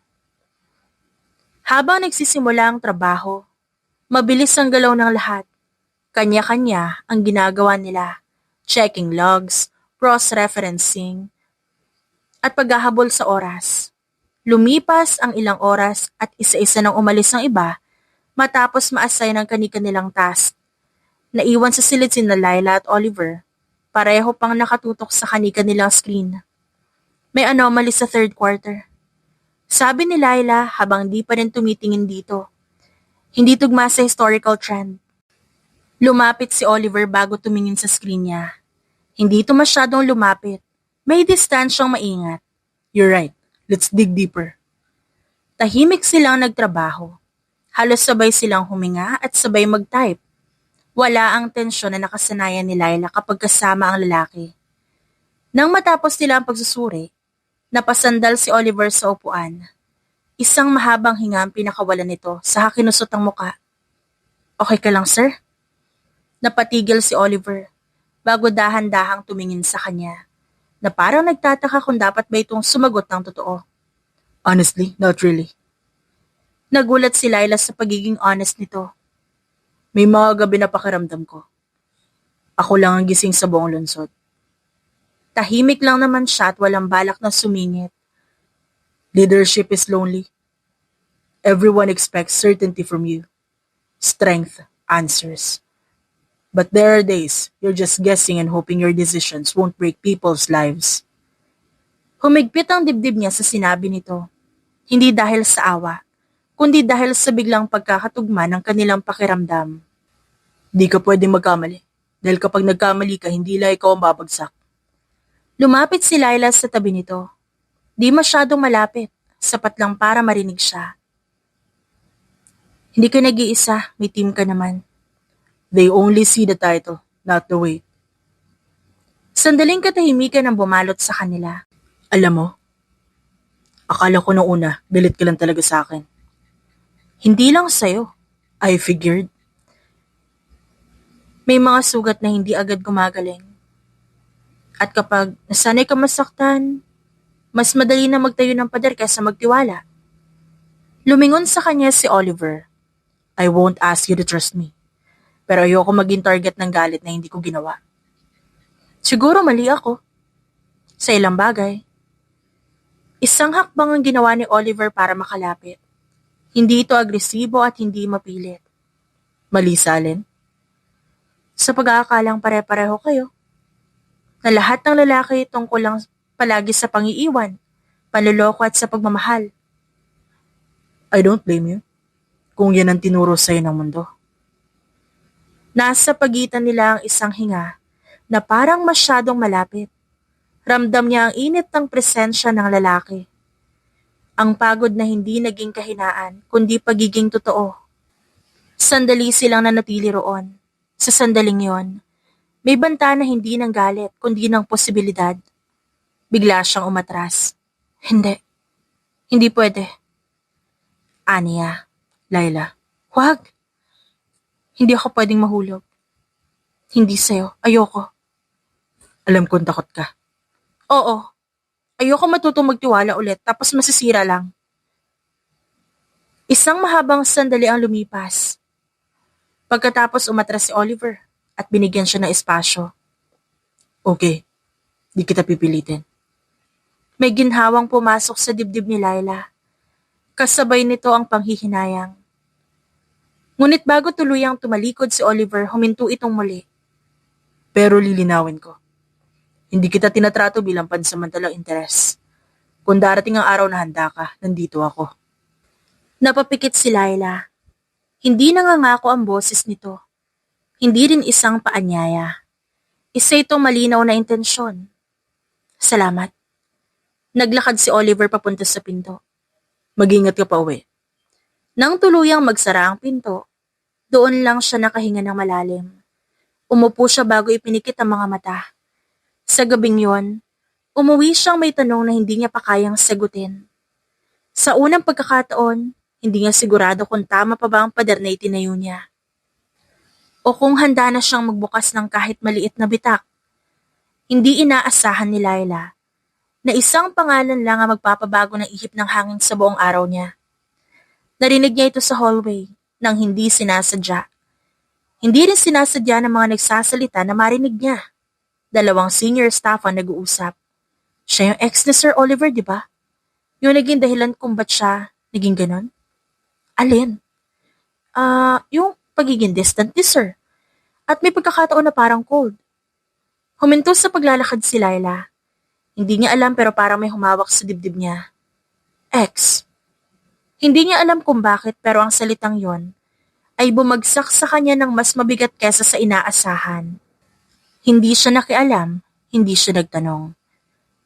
Habang nagsisimula ang trabaho, mabilis ang galaw ng lahat. Kanya-kanya ang ginagawa nila. Checking logs, cross-referencing, at paghahabol sa oras. Lumipas ang ilang oras at isa-isa nang umalis ang iba matapos ma-assign ang kani-kanilang task. Naiwan sa silid sina Laila at Oliver, pareho pang nakatutok sa kani-kanilang screen. May anomaly sa third quarter. Sabi ni Laila habang di pa rin tumitingin dito. Hindi tugma sa historical trend. Lumapit si Oliver bago tumingin sa screen niya. Hindi ito masyadong lumapit. May distansyang maingat. You're right. Let's dig deeper. Tahimik silang nagtrabaho. Halos sabay silang huminga at sabay mag-type. Wala ang tensyon na nakasanayan ni Laila kapag kasama ang lalaki. Nang matapos nila ang pagsusuri, napasandal si Oliver sa upuan. Isang mahabang hinga ang pinakawalan nito sa kinusot ang muka. Okay ka lang, sir? Napatigil si Oliver bago dahan-dahang tumingin sa kanya na parang nagtataka kung dapat ba itong sumagot ng totoo. Honestly, not really. Nagulat si Laila sa pagiging honest nito. May mga gabi na pakiramdam ko. Ako lang ang gising sa buong lungsod. Tahimik lang naman siya at walang balak na sumingit. Leadership is lonely. Everyone expects certainty from you. Strength, answers. But there are days you're just guessing and hoping your decisions won't break people's lives. Humigpit ang dibdib niya sa sinabi nito. Hindi dahil sa awa, kundi dahil sa biglang pagkakatugma ng kanilang pakiramdam. Di ka pwedeng magkamali. Dahil kapag nagkamali ka, hindi lang ikaw ang babagsak. Lumapit si Laila sa tabi nito. Di masyadong malapit, sapat lang para marinig siya. Hindi ka nag-iisa, may team ka naman. They only see the title, not the weight. Sandaling katahimikan ang bumalot sa kanila. Alam mo, akala ko nung una, galit ka lang talaga sa akin. Hindi lang sa'yo. I figured. May mga sugat na hindi agad gumagaling. At kapag nasanay ka masaktan, mas madali na magtayo ng pader kaysa magtiwala. Lumingon sa kanya si Oliver. I won't ask you to trust me. Pero ayoko maging target ng galit na hindi ko ginawa. Siguro mali ako. Sa ilang bagay. Isang hakbang ang ginawa ni Oliver para makalapit. Hindi ito agresibo at hindi mapilit. Mali sa alin? Sa pag-aakalang pare-pareho kayo. Na lahat ng lalaki tungkol lang palagi sa pangiiwan, panloloko at sa pagmamahal. I don't blame you. Kung yan ang tinuro sa'yo ng mundo. Nasa pagitan nila ang isang hinga na parang masyadong malapit. Ramdam niya ang init ng presensya ng lalaki. Ang pagod na hindi naging kahinaan, kundi pagiging totoo. Sandali silang nanatili roon. Sa sandaling yon, may banta na hindi ng galit, kundi ng posibilidad. Bigla siyang umatras. Hindi. Hindi pwede. Aniya. Laila, Huwag. Hindi ako pwedeng mahulog. Hindi sa'yo. Ayoko. alam kong takot ka. Oo. Ayoko matutong magtiwala ulit tapos masisira lang. Isang mahabang sandali ang lumipas. Pagkatapos umatras si Oliver at binigyan siya ng espasyo. Okay, di kita pipilitin. May ginhawang pumasok sa dibdib ni Laila. Kasabay nito ang panghihinayang. Ngunit bago tuluyang tumalikod si Oliver, huminto itong muli. Pero lilinawin ko. Hindi kita tinatrato bilang pansamantalang interes. Kung darating ang araw na handa ka, nandito ako. Napapikit si Laila. Hindi nangangako ang boses nito. Hindi rin isang paanyaya. Isa itong malinaw na intensyon. Salamat. Naglakad si Oliver papunta sa pinto. Mag-ingat ka pa uwi. Nang tuluyang magsara ang pinto, doon lang siya nakahinga ng malalim. Umupo siya bago ipinikit ang mga mata. Sa gabing yon, umuwi siyang may tanong na hindi niya pa kayang sagutin. Sa unang pagkakataon, hindi niya sigurado kung tama pa ba ang pader na itinayo niya. O kung handa na siyang magbukas ng kahit maliit na bitak. Hindi inaasahan ni Laila na isang pangalan lang ang magpapabago ng ihip ng hangin sa buong araw niya. Narinig niya ito sa hallway nang hindi sinasadya. Hindi rin sinasadya ng mga nagsasalita na marinig niya. 2 senior staff ang nag-uusap. Siya yung ex ni Sir Oliver, di ba? Yung naging dahilan kung ba't siya naging ganon? Alin? Yung pagiging distant ni Sir. At may pagkakataon na parang cold. Huminto sa paglalakad si Laila. Hindi niya alam pero parang may humawak sa dibdib niya. Ex. Hindi niya alam kung bakit pero ang salitang yon ay bumagsak sa kanya ng mas mabigat kesa sa inaasahan. Hindi siya nakialam, hindi siya nagtanong.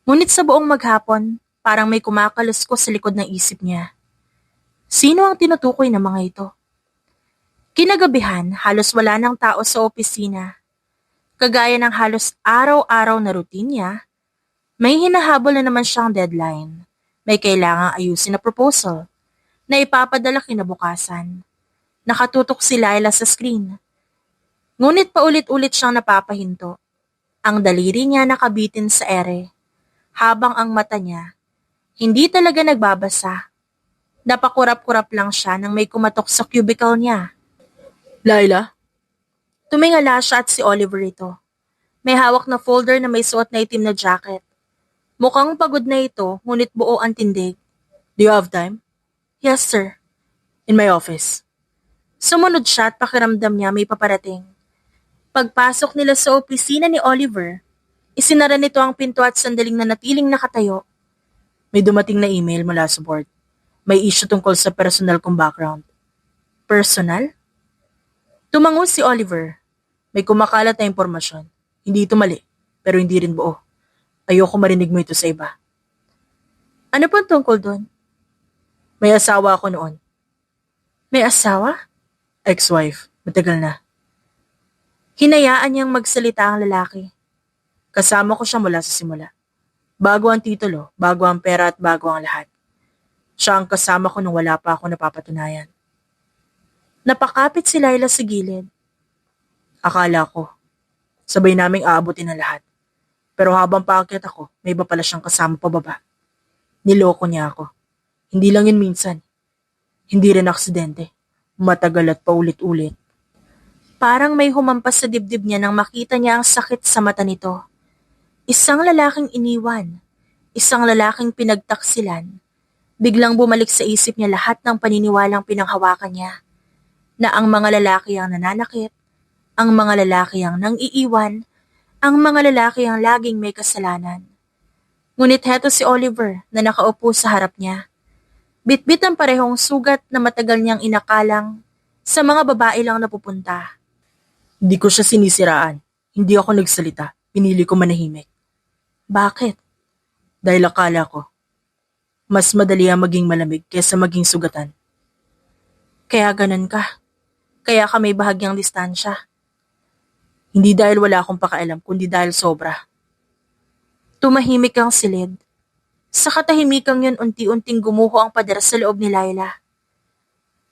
Ngunit sa buong maghapon, parang may kumakaluskos sa likod ng isip niya. Sino ang tinutukoy ng mga ito? Kinagabihan, halos wala ng tao sa opisina. Kagaya ng halos araw-araw na routine niya, may hinahabol na naman siyang deadline. May kailangang ayusin na proposal na ipapadala kinabukasan. Nakatutok si Laila sa screen. Ngunit paulit-ulit siyang napapahinto. Ang daliri niya nakabitin sa ere, habang ang mata niya hindi talaga nagbabasa. Napakurap-kurap lang siya nang may kumatok sa cubicle niya. Laila? Tumingala siya at si Oliver ito. May hawak na folder na may suot na itim na jacket. Mukhang pagod na ito, ngunit buo ang tindig. Do you have time? Yes, sir. In my office. Sumunod siya at pakiramdam niya may paparating. Pagpasok nila sa opisina ni Oliver, isinara nito ang pinto at sandaling nanatiling nakatayo. May dumating na email mula sa board. May issue tungkol sa personal kong background. Personal? Tumango si Oliver. May kumakalat na impormasyon. Hindi ito mali, pero hindi rin buo. Ayoko marinig mo ito sa iba. Ano po tungkol doon? May asawa ako noon. May asawa? Ex-wife. Matagal na. Hinayaan niyang magsalita ang lalaki. Kasama ko siya mula sa simula. Bago ang titulo, bago ang pera at bago ang lahat. Siya ang kasama ko nung wala pa ako napapatunayan. Napakapit si Laila sa gilid. Akala ko, sabay naming aabutin ang lahat. Pero habang paakyat ako, may iba pala siyang kasama pababa. Niloko niya ako. Hindi lang yun minsan. Hindi rin aksidente. Matagal at paulit-ulit. Parang may humampas sa dibdib niya nang makita niya ang sakit sa mata nito. Isang lalaking iniwan. Isang lalaking pinagtaksilan. Biglang bumalik sa isip niya lahat ng paniniwalang pinanghawakan niya. Na ang mga lalaki ang nananakit, ang mga lalaki ang nang-iiwan, ang mga lalaki ang laging may kasalanan. Ngunit heto si Oliver na nakaupo sa harap niya. Bitbit ang parehong sugat na matagal niyang inakalang sa mga babae lang napupunta. Hindi ko siya sinisiraan. Hindi ako nagsalita. Pinili ko manahimik. Bakit? Dahil akala ko, mas madali ang maging malamig kaysa maging sugatan. Kaya ganun ka. Kaya ka may bahagyang distansya. Hindi dahil wala akong pakialam, kundi dahil sobra. Tumahimik ang silid. Sa katahimikang yun unti-unting gumuho ang pader sa loob ni Laila.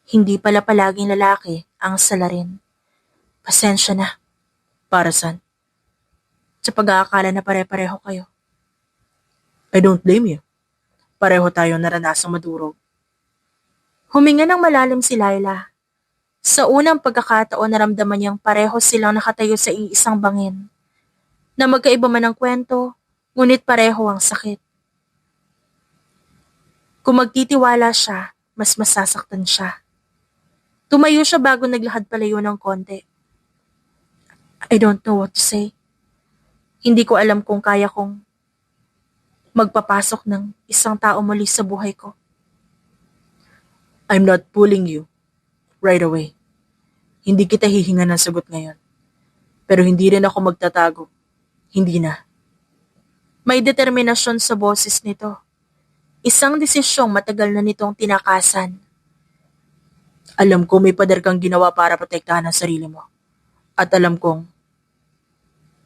Hindi pala palaging lalaki ang salarin. Pasensya na. Para saan? Sa pag-aakala na pare-pareho kayo. I don't blame you. Pareho tayo naranasang madurog. Huminga ng malalim si Laila. Sa unang pagkakataon naramdaman niyang pareho silang nakatayo sa iisang bangin. Na magkaiba man ang kwento, ngunit pareho ang sakit. Kung magtitiwala siya, mas masasaktan siya. Tumayo siya bago naglakad palayo ng konti. I don't know what to say. Hindi ko alam kung kaya kong magpapasok ng isang tao muli sa buhay ko. I'm not pulling you right away. Hindi kita hihinga ng sagot ngayon. Pero hindi rin ako magtatago. Hindi na. May determinasyon sa boses nito. Isang desisyong matagal na nitong tinakasan. Alam ko may pader kang ginawa para protektahan ang sarili mo. At alam kong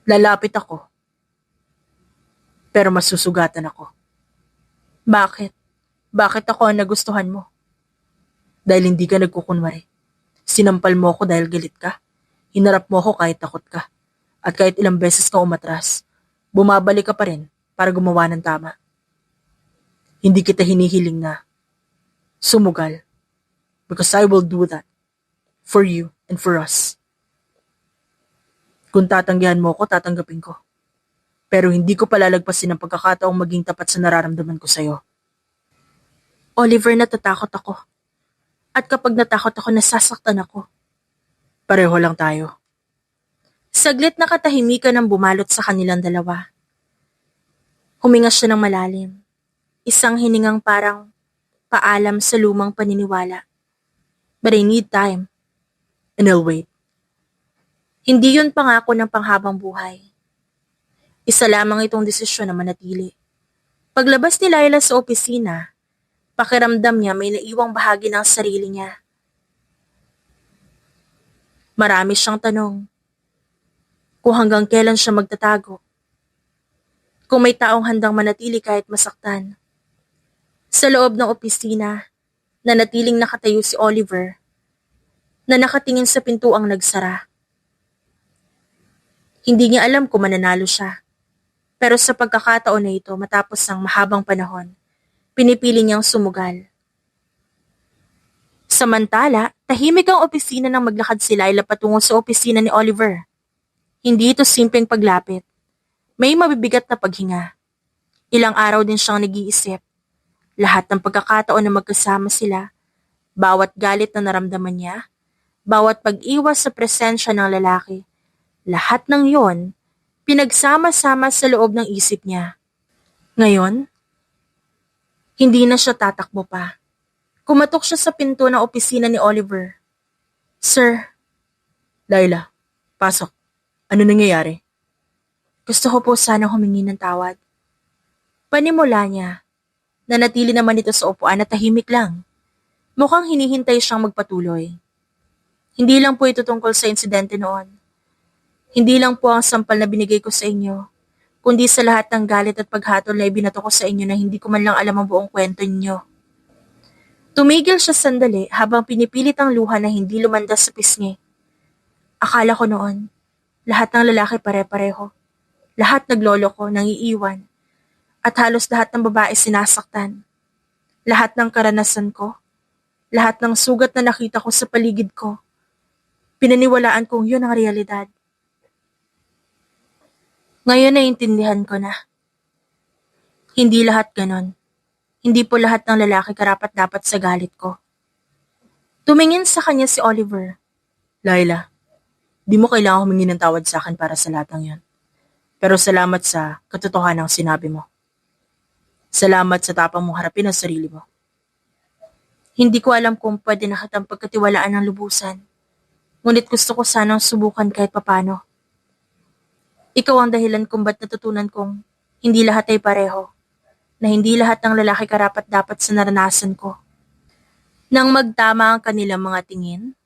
lalapit ako. Pero masusugatan ako. Bakit? Bakit ako ang nagustuhan mo? Dahil hindi ka nagkukunwari. Sinampal mo ako dahil galit ka. Hinarap mo ako kahit takot ka. At kahit ilang beses ka umatras, bumabalik ka pa rin para gumawa ng tama. Hindi kita hinihiling na sumugal. Because I will do that. For you and for us. Kung tatanggihan mo ako, tatanggapin ko. Pero hindi ko palalagpasin ang pagkakataong maging tapat sa nararamdaman ko sa'yo. Oliver, natatakot ako. At kapag natakot ako, nasasaktan ako. Pareho lang tayo. Saglit na katahimikan ang bumalot sa kanilang dalawa. Huminga siya ng malalim. Isang hiningang parang paalam sa lumang paniniwala. But I need time. And I'll wait. Hindi yun pangako ng panghabang buhay. Isa lamang itong desisyon na manatili. Paglabas ni Laila sa opisina, pakiramdam niya may naiwang bahagi ng sarili niya. Marami siyang tanong. Kung hanggang kailan siya magtatago. Kung may taong handang manatili kahit masaktan. Sa loob ng opisina, nanatiling nakatayo si Oliver, na nakatingin sa pintuang nagsara. Hindi niya alam kung mananalo siya. Pero sa pagkakataon na ito, matapos ang mahabang panahon, pinipili niyang sumugal. Samantala, tahimik ang opisina nang maglakad si Laila patungo sa opisina ni Oliver. Hindi ito simpleng paglapit. May mabibigat na paghinga. Ilang araw din siyang nag-iisip. Lahat ng pagkakataon na magkasama sila, bawat galit na naramdaman niya, bawat pag-iwas sa presensya ng lalaki, lahat ng yon, pinagsama-sama sa loob ng isip niya. Ngayon, hindi na siya tatakbo pa. Kumatok siya sa pinto ng opisina ni Oliver. Sir. Laila, pasok. Ano nangyayari? Gusto ko po sanang humingi ng tawad. Panimula niya. Nanatili naman ito sa upuan at tahimik lang. Mukhang hinihintay siyang magpatuloy. Hindi lang po ito tungkol sa insidente noon. Hindi lang po ang sampal na binigay ko sa inyo, kundi sa lahat ng galit at paghatol na ibinato ko sa inyo na hindi ko man lang alam ang buong kwento ninyo. Tumigil siya sandali habang pinipilit ang luha na hindi lumandas sa pisngi. Akala ko noon, lahat ng lalaki pare-pareho. Lahat nagloloko, nangiiwan. At halos lahat ng babae sinasaktan. Lahat ng karanasan ko, lahat ng sugat na nakita ko sa paligid ko, pinaniwalaan kong yun ang realidad. Ngayon naiintindihan ko na. Hindi lahat ganon. Hindi po lahat ng lalaki karapat-dapat sa galit ko. Tumingin sa kanya si Oliver. Laila, di mo kailangang humingi ng tawad sa akin para sa lahat ng yan. Pero salamat sa katotohanan ng sinabi mo. Salamat sa tapang mong harapin ang sarili mo. Hindi ko alam kung pwede na kitang pagkatiwalaan ng lubusan. Ngunit gusto ko sanang subukan kahit papano. Ikaw ang dahilan kung ba't natutunan kong hindi lahat ay pareho. Na hindi lahat ng lalaki karapat-dapat sa naranasan ko. Nang magtama ang kanilang mga tingin,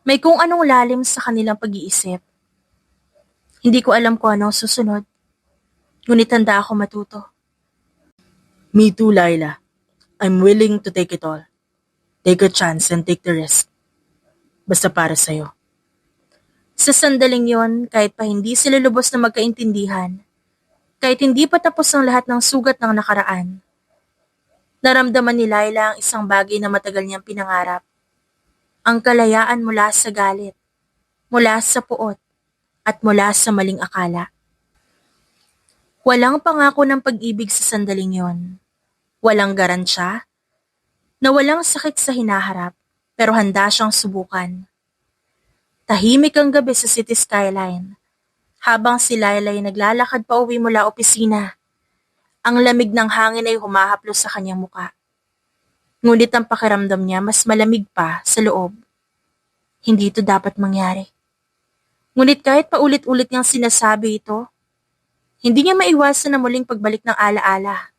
may kung anong lalim sa kanilang pag-iisip. Hindi ko alam kung ano ang susunod. Ngunit handa ako matuto. Me too, Laila. I'm willing to take it all. Take a chance and take the risk. Basta para sa'yo. Sa sandaling yon, kahit pa hindi sila lubos na magkaintindihan, kahit hindi pa tapos ang lahat ng sugat ng nakaraan, naramdaman ni Laila ang isang bagay na matagal niyang pinangarap. Ang kalayaan mula sa galit, mula sa puot, at mula sa maling akala. Walang pangako ng pag-ibig sa sandaling yon. Walang garansya, na walang sakit sa hinaharap, pero handa siyang subukan. Tahimik ang gabi sa city skyline, habang si Laila ay naglalakad pa uwi mula opisina. Ang lamig ng hangin ay humahaplos sa kanyang muka. Ngunit ang pakiramdam niya mas malamig pa sa loob. Hindi ito dapat mangyari. Ngunit kahit paulit-ulit niyang sinasabi ito, hindi niya maiwasan na muling pagbalik ng alaala.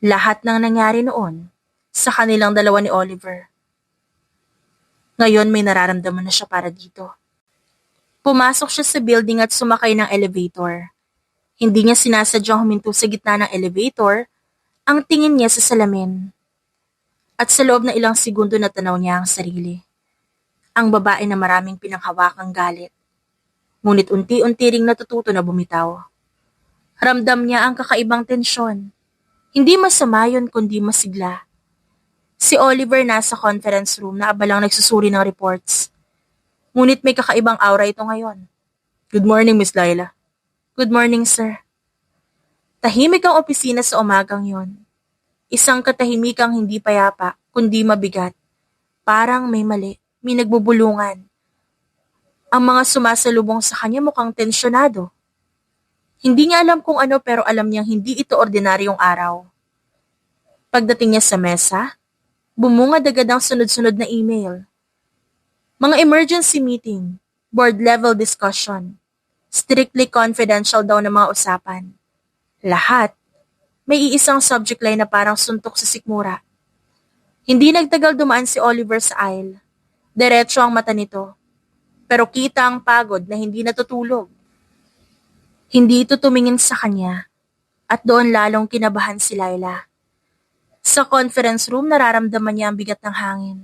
Lahat ng nangyari noon sa kanilang dalawa ni Oliver. Ngayon may nararamdaman na siya para dito. Pumasok siya sa building at sumakay ng elevator. Hindi niya sinasadyang huminto sa gitna ng elevator, ang tingin niya sa salamin. At sa loob na ilang segundo natanaw niya ang sarili. Ang babae na maraming pinanghawakang galit. Ngunit unti-unti ring natututo na bumitaw. Ramdam niya ang kakaibang tensyon. Hindi masama yun kundi masigla. Si Oliver nasa conference room na abalang nagsusuri ng reports. Ngunit may kakaibang aura ito ngayon. Good morning, Miss Laila. Good morning, sir. Tahimik ang opisina sa umagang yon. Isang katahimikang hindi payapa, kundi mabigat. Parang may mali, may nagbubulungan. Ang mga sumasalubong sa kanya mukhang tensyonado. Hindi niya alam kung ano pero alam niyang hindi ito ordinaryong araw. Pagdating niya sa mesa, bumungad agad ang sunod-sunod na email. Mga emergency meeting, board level discussion, strictly confidential daw na mga usapan. Lahat, may iisang subject line na parang suntok sa sikmura. Hindi nagtagal dumaan si Oliver sa aisle. Diretso ang mata nito. Pero kita ang pagod na hindi natutulog. Hindi ito tumingin sa kanya at doon lalong kinabahan si Laila. Sa conference room nararamdaman niya ang bigat ng hangin.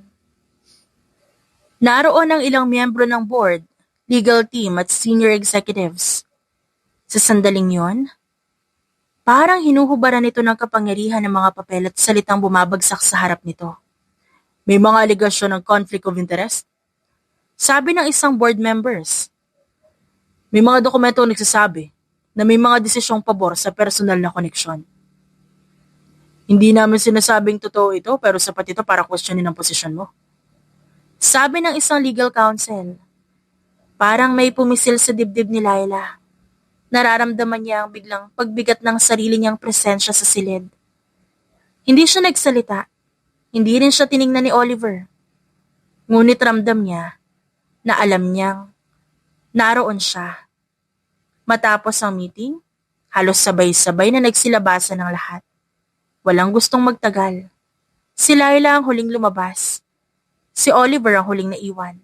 Naroon ang ilang miyembro ng board, legal team at senior executives. Sa sandaling yon, parang hinuhubaran nito ng kapangyarihan ng mga papel at salitang bumabagsak sa harap nito. May mga aligasyon ng conflict of interest? Sabi ng isang board members. May mga dokumento nagsasabi na may mga desisyong pabor sa personal na koneksyon. Hindi namin sinasabing totoo ito pero sapat ito para questionin ang posisyon mo. Sabi ng isang legal counsel. Parang may pumisil sa dibdib ni Laila. Nararamdaman niya ang biglang pagbigat ng sarili niyang presensya sa silid. Hindi siya nagsalita. Hindi rin siya tiningnan ni Oliver. Ngunit ramdam niya na alam niyang naroon siya. Matapos ang meeting, halos sabay-sabay na nagsilabasan ng lahat. Walang gustong magtagal. Si Laila ang huling lumabas. Si Oliver ang huling naiwan.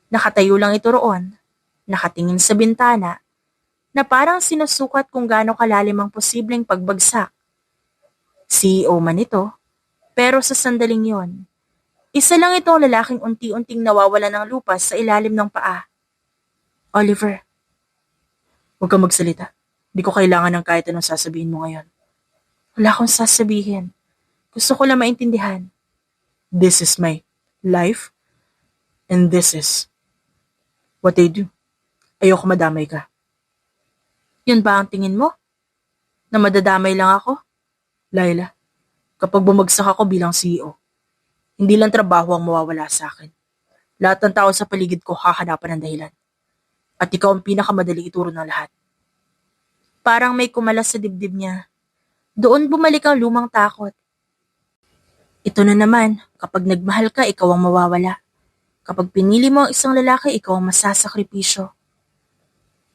Nakatayo lang ito roon, nakatingin sa bintana, na parang sinusukat kung gaano kalalim ang posibleng pagbagsak. CEO man ito, pero sa sandaling yon, isa lang itong lalaking unti-unting nawawala ng lupa sa ilalim ng paa. Oliver, Huwag kang magsalita. Hindi ko kailangan ng kahit anong sasabihin mo ngayon. wala akong sasabihin. Gusto ko lang maintindihan. This is my life and this is what I do. Ayoko madamay ka. Yun ba ang tingin mo? Na madadamay lang ako? Laila, kapag bumagsak ako bilang CEO, hindi lang trabaho ang mawawala sa akin. Lahat ng tao sa paligid ko hahanapan ng dahilan. At ikaw ang pinakamadaling ituro ng lahat. Parang may kumalas sa dibdib niya. Doon bumalik ang lumang takot. Ito na naman, kapag nagmahal ka, ikaw ang mawawala. Kapag pinili mo ang isang lalaki, ikaw ang masasakripisyo.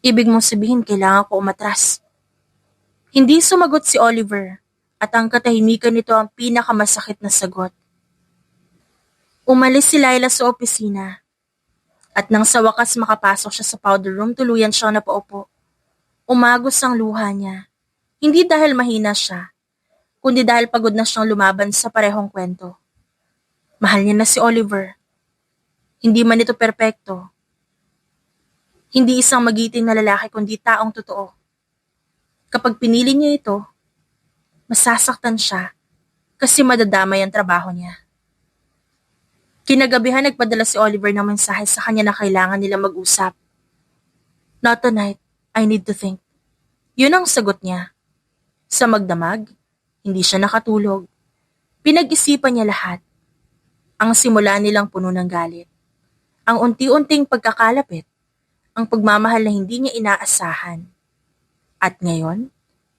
Ibig mong sabihin, kailangan ko umatras. Hindi sumagot si Oliver, at ang katahimikan nito ang pinakamasakit na sagot. Umalis si Laila sa opisina, at nang sa wakas makapasok siya sa powder room, tuluyan siyang napaupo. Umagos ang luha niya, hindi dahil mahina siya, kundi dahil pagod na siyang lumaban sa parehong kwento. Mahal niya na si Oliver. Hindi man ito perpekto. Hindi isang magiting na lalaki kundi taong totoo. Kapag pinili niya ito, masasaktan siya kasi madadamay ang trabaho niya. Kinagabihan nagpadala si Oliver ng mensahe sa kanya na kailangan nila mag-usap. Not tonight, I need to think. Yun ang sagot niya. Sa magdamag, hindi siya nakatulog. Pinag-isipan niya lahat. Ang simula nilang puno ng galit. Ang unti-unting pagkakalapit. Ang pagmamahal na hindi niya inaasahan. At ngayon,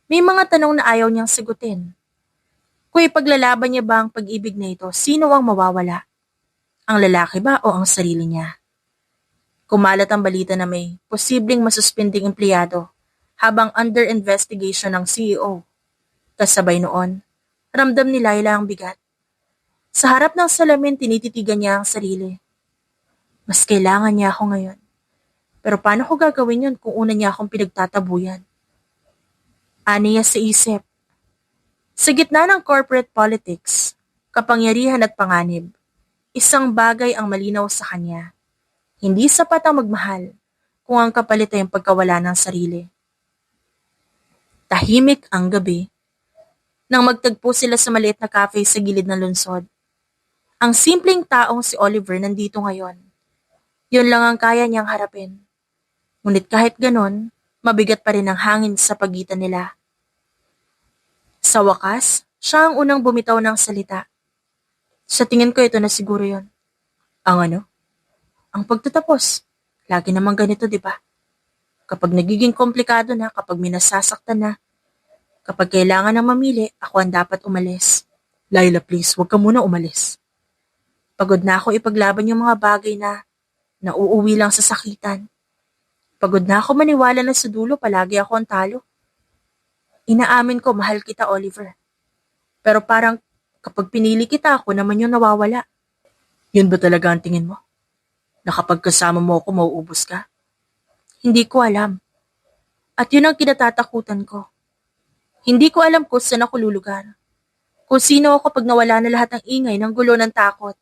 may mga tanong na ayaw niyang sagutin. Kung ipaglalaban niya ba ang pag-ibig na ito, sino ang mawawala? Ang lalaki ba o ang sarili niya? Kumalat ang balita na may posibleng masuspending empleyado habang under investigation ng CEO. Kasabay noon, ramdam ni Laila ang bigat. Sa harap ng salamin, tinititigan niya ang sarili. Mas kailangan niya ako ngayon. Pero paano ko gagawin yun kung una niya akong pinagtatabuyan? Aniya sa isip. Sa gitna ng corporate politics, kapangyarihan at panganib, isang bagay ang malinaw sa kanya. Hindi sapat ang magmahal kung ang kapalit ay ang pagkawala ng sarili. Tahimik ang gabi. Nang magtagpo sila sa maliit na cafe sa gilid ng lungsod. Ang simpleng taong si Oliver nandito ngayon. Yun lang ang kaya niyang harapin. Ngunit kahit ganon, mabigat pa rin ang hangin sa pagitan nila. Sa wakas, siya ang unang bumitaw ng salita. Sa tingin ko ito na siguro yon. Ang ano? Ang pagtatapos. Lagi naman ganito, di ba? Kapag nagiging komplikado na, kapag minasasaktan na, kapag kailangan na mamili, ako ang dapat umalis. Laila, please, huwag ka muna umalis. Pagod na ako ipaglaban yung mga bagay na nauuwi lang sa sakitan. Pagod na ako maniwala na sa dulo palagi ako ang talo. Inaamin ko, mahal kita, Oliver. Pero parang kapag pinili kita, ako naman yung nawawala. Yun ba talaga ang tingin mo? Na kapag kasama mo ako, mauubos ka? Hindi ko alam. At yun ang kinatatakutan ko. Hindi ko alam kung saan ako lulugar. Kung sino ako pag nawala na lahat ng ingay ng gulo ng takot.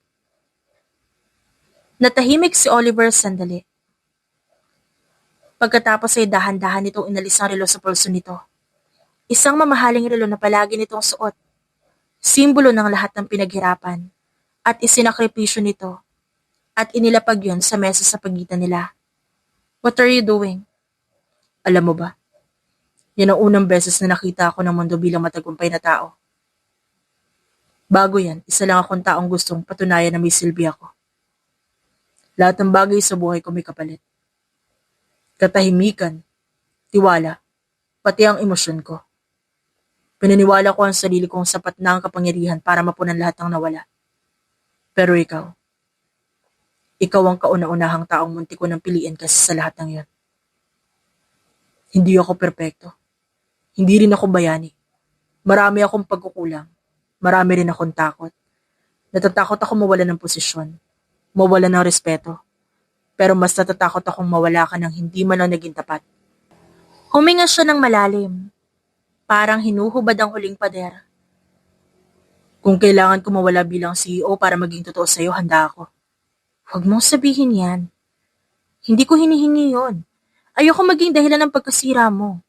Natahimik si Oliver sandali. Pagkatapos ay dahan-dahan nitong inalis ang relo sa pulso nito. Isang mamahaling relo na palagi nitong suot. Simbolo ng lahat ng pinaghirapan. At isinakripisyo nito. At inilapag yun sa mesa sa pagitan nila. What are you doing? Alam mo ba? Yan ang unang beses na nakita ako ng mundo bilang matagumpay na tao. Bago yan, isa lang akong taong gustong patunayan na may silbi ako. Lahat ng bagay sa buhay ko may kapalit. Katahimikan, tiwala, pati ang emosyon ko. Pinaniwala ko ang sarili kong sapat na ang kapangyarihan para mapunan lahat ng nawala. Pero ikaw ang kauna-unahang taong munti ko nang piliin kasi sa lahat ng yan. Hindi ako perpekto. Hindi rin ako bayani. Marami akong pagkukulang. Marami rin akong takot. Natatakot ako mawala ng posisyon. Mawala ng respeto. Pero mas natatakot akong mawala ka ng hindi man lang naging tapat. Huminga siya ng malalim, parang hinuhubad ang huling pader. Kung kailangan ko mawala bilang CEO para maging totoo sa'yo, handa ako. Huwag mong sabihin yan. Hindi ko hinihingi yon. Ayoko maging dahilan ng pagkasira mo.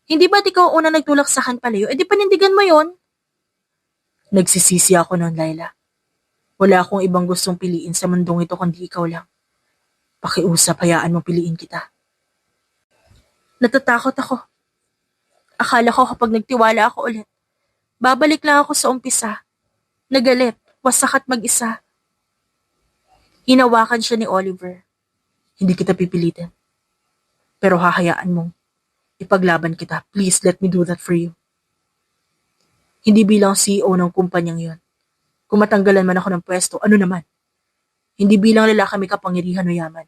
Hindi ba't ikaw una nagtulak sa akin palayo, edi panindigan mo yon? Nagsisisi ako noon, Laila. Wala akong ibang gustong piliin sa mundong ito kundi ikaw lang. Pakiusap, hayaan mong piliin kita. Natatakot ako. Akala ko kapag nagtiwala ako ulit, babalik lang ako sa umpisa. Nagalit, wasak at mag-isa. Hinawakan siya ni Oliver. Hindi kita pipilitin. Pero hahayaan mong ipaglaban kita. Please let me do that for you. Hindi bilang CEO ng kumpanyang yon. Kung matanggalan man ako ng pwesto, ano naman? Hindi bilang lalaki may kapangyarihan o yaman,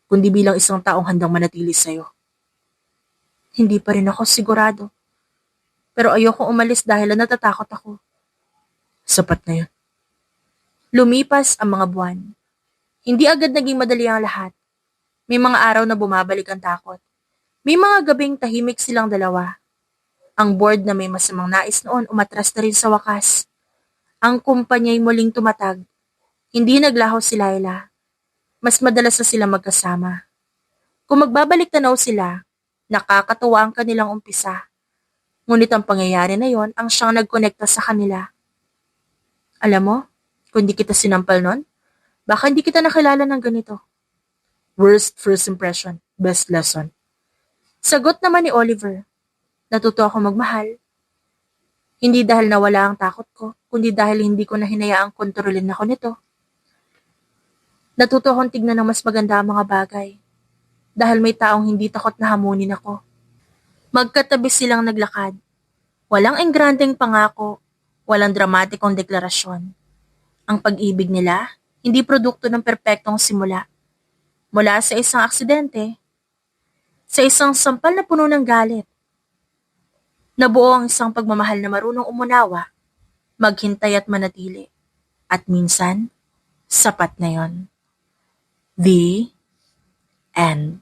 kundi bilang isang taong handang manatili sa'yo. Hindi pa rin ako sigurado. Pero ayokong umalis dahil natatakot ako. Sapat na yun. Lumipas ang mga buwan. Hindi agad naging madali ang lahat. May mga araw na bumabalik ang takot. May mga gabing tahimik silang dalawa. Ang board na may masamang nais noon umatras na rin sa wakas. Ang kumpanya'y muling tumatag. Hindi naglaho si Laila. Mas madalas na sila magkasama. Kung magbabalik tanaw sila, nakakatuwa ang kanilang umpisa. Ngunit ang pangyayari na yon ang siyang nagkonekta sa kanila. Alam mo, kung di kita sinampal nun, baka hindi kita nakilala ng ganito. Worst first impression, best lesson. Sagot naman ni Oliver. Natuto ako magmahal. Hindi dahil nawala ang takot ko, kundi dahil hindi ko na hinayaang kontrolin ako nito. Natuto akong tignan ng mas maganda ang mga bagay. Dahil may taong hindi takot na hamunin ako. Magkatabi silang naglakad. Walang engrandeng pangako, walang dramatikong deklarasyon. Ang pag-ibig nila, hindi produkto ng perpektong simula. Mula sa isang aksidente, sa isang sampal na puno ng galit. Nabuo ang isang pagmamahal na marunong umunawa, maghintay at manatili. At minsan, sapat na yon. The end.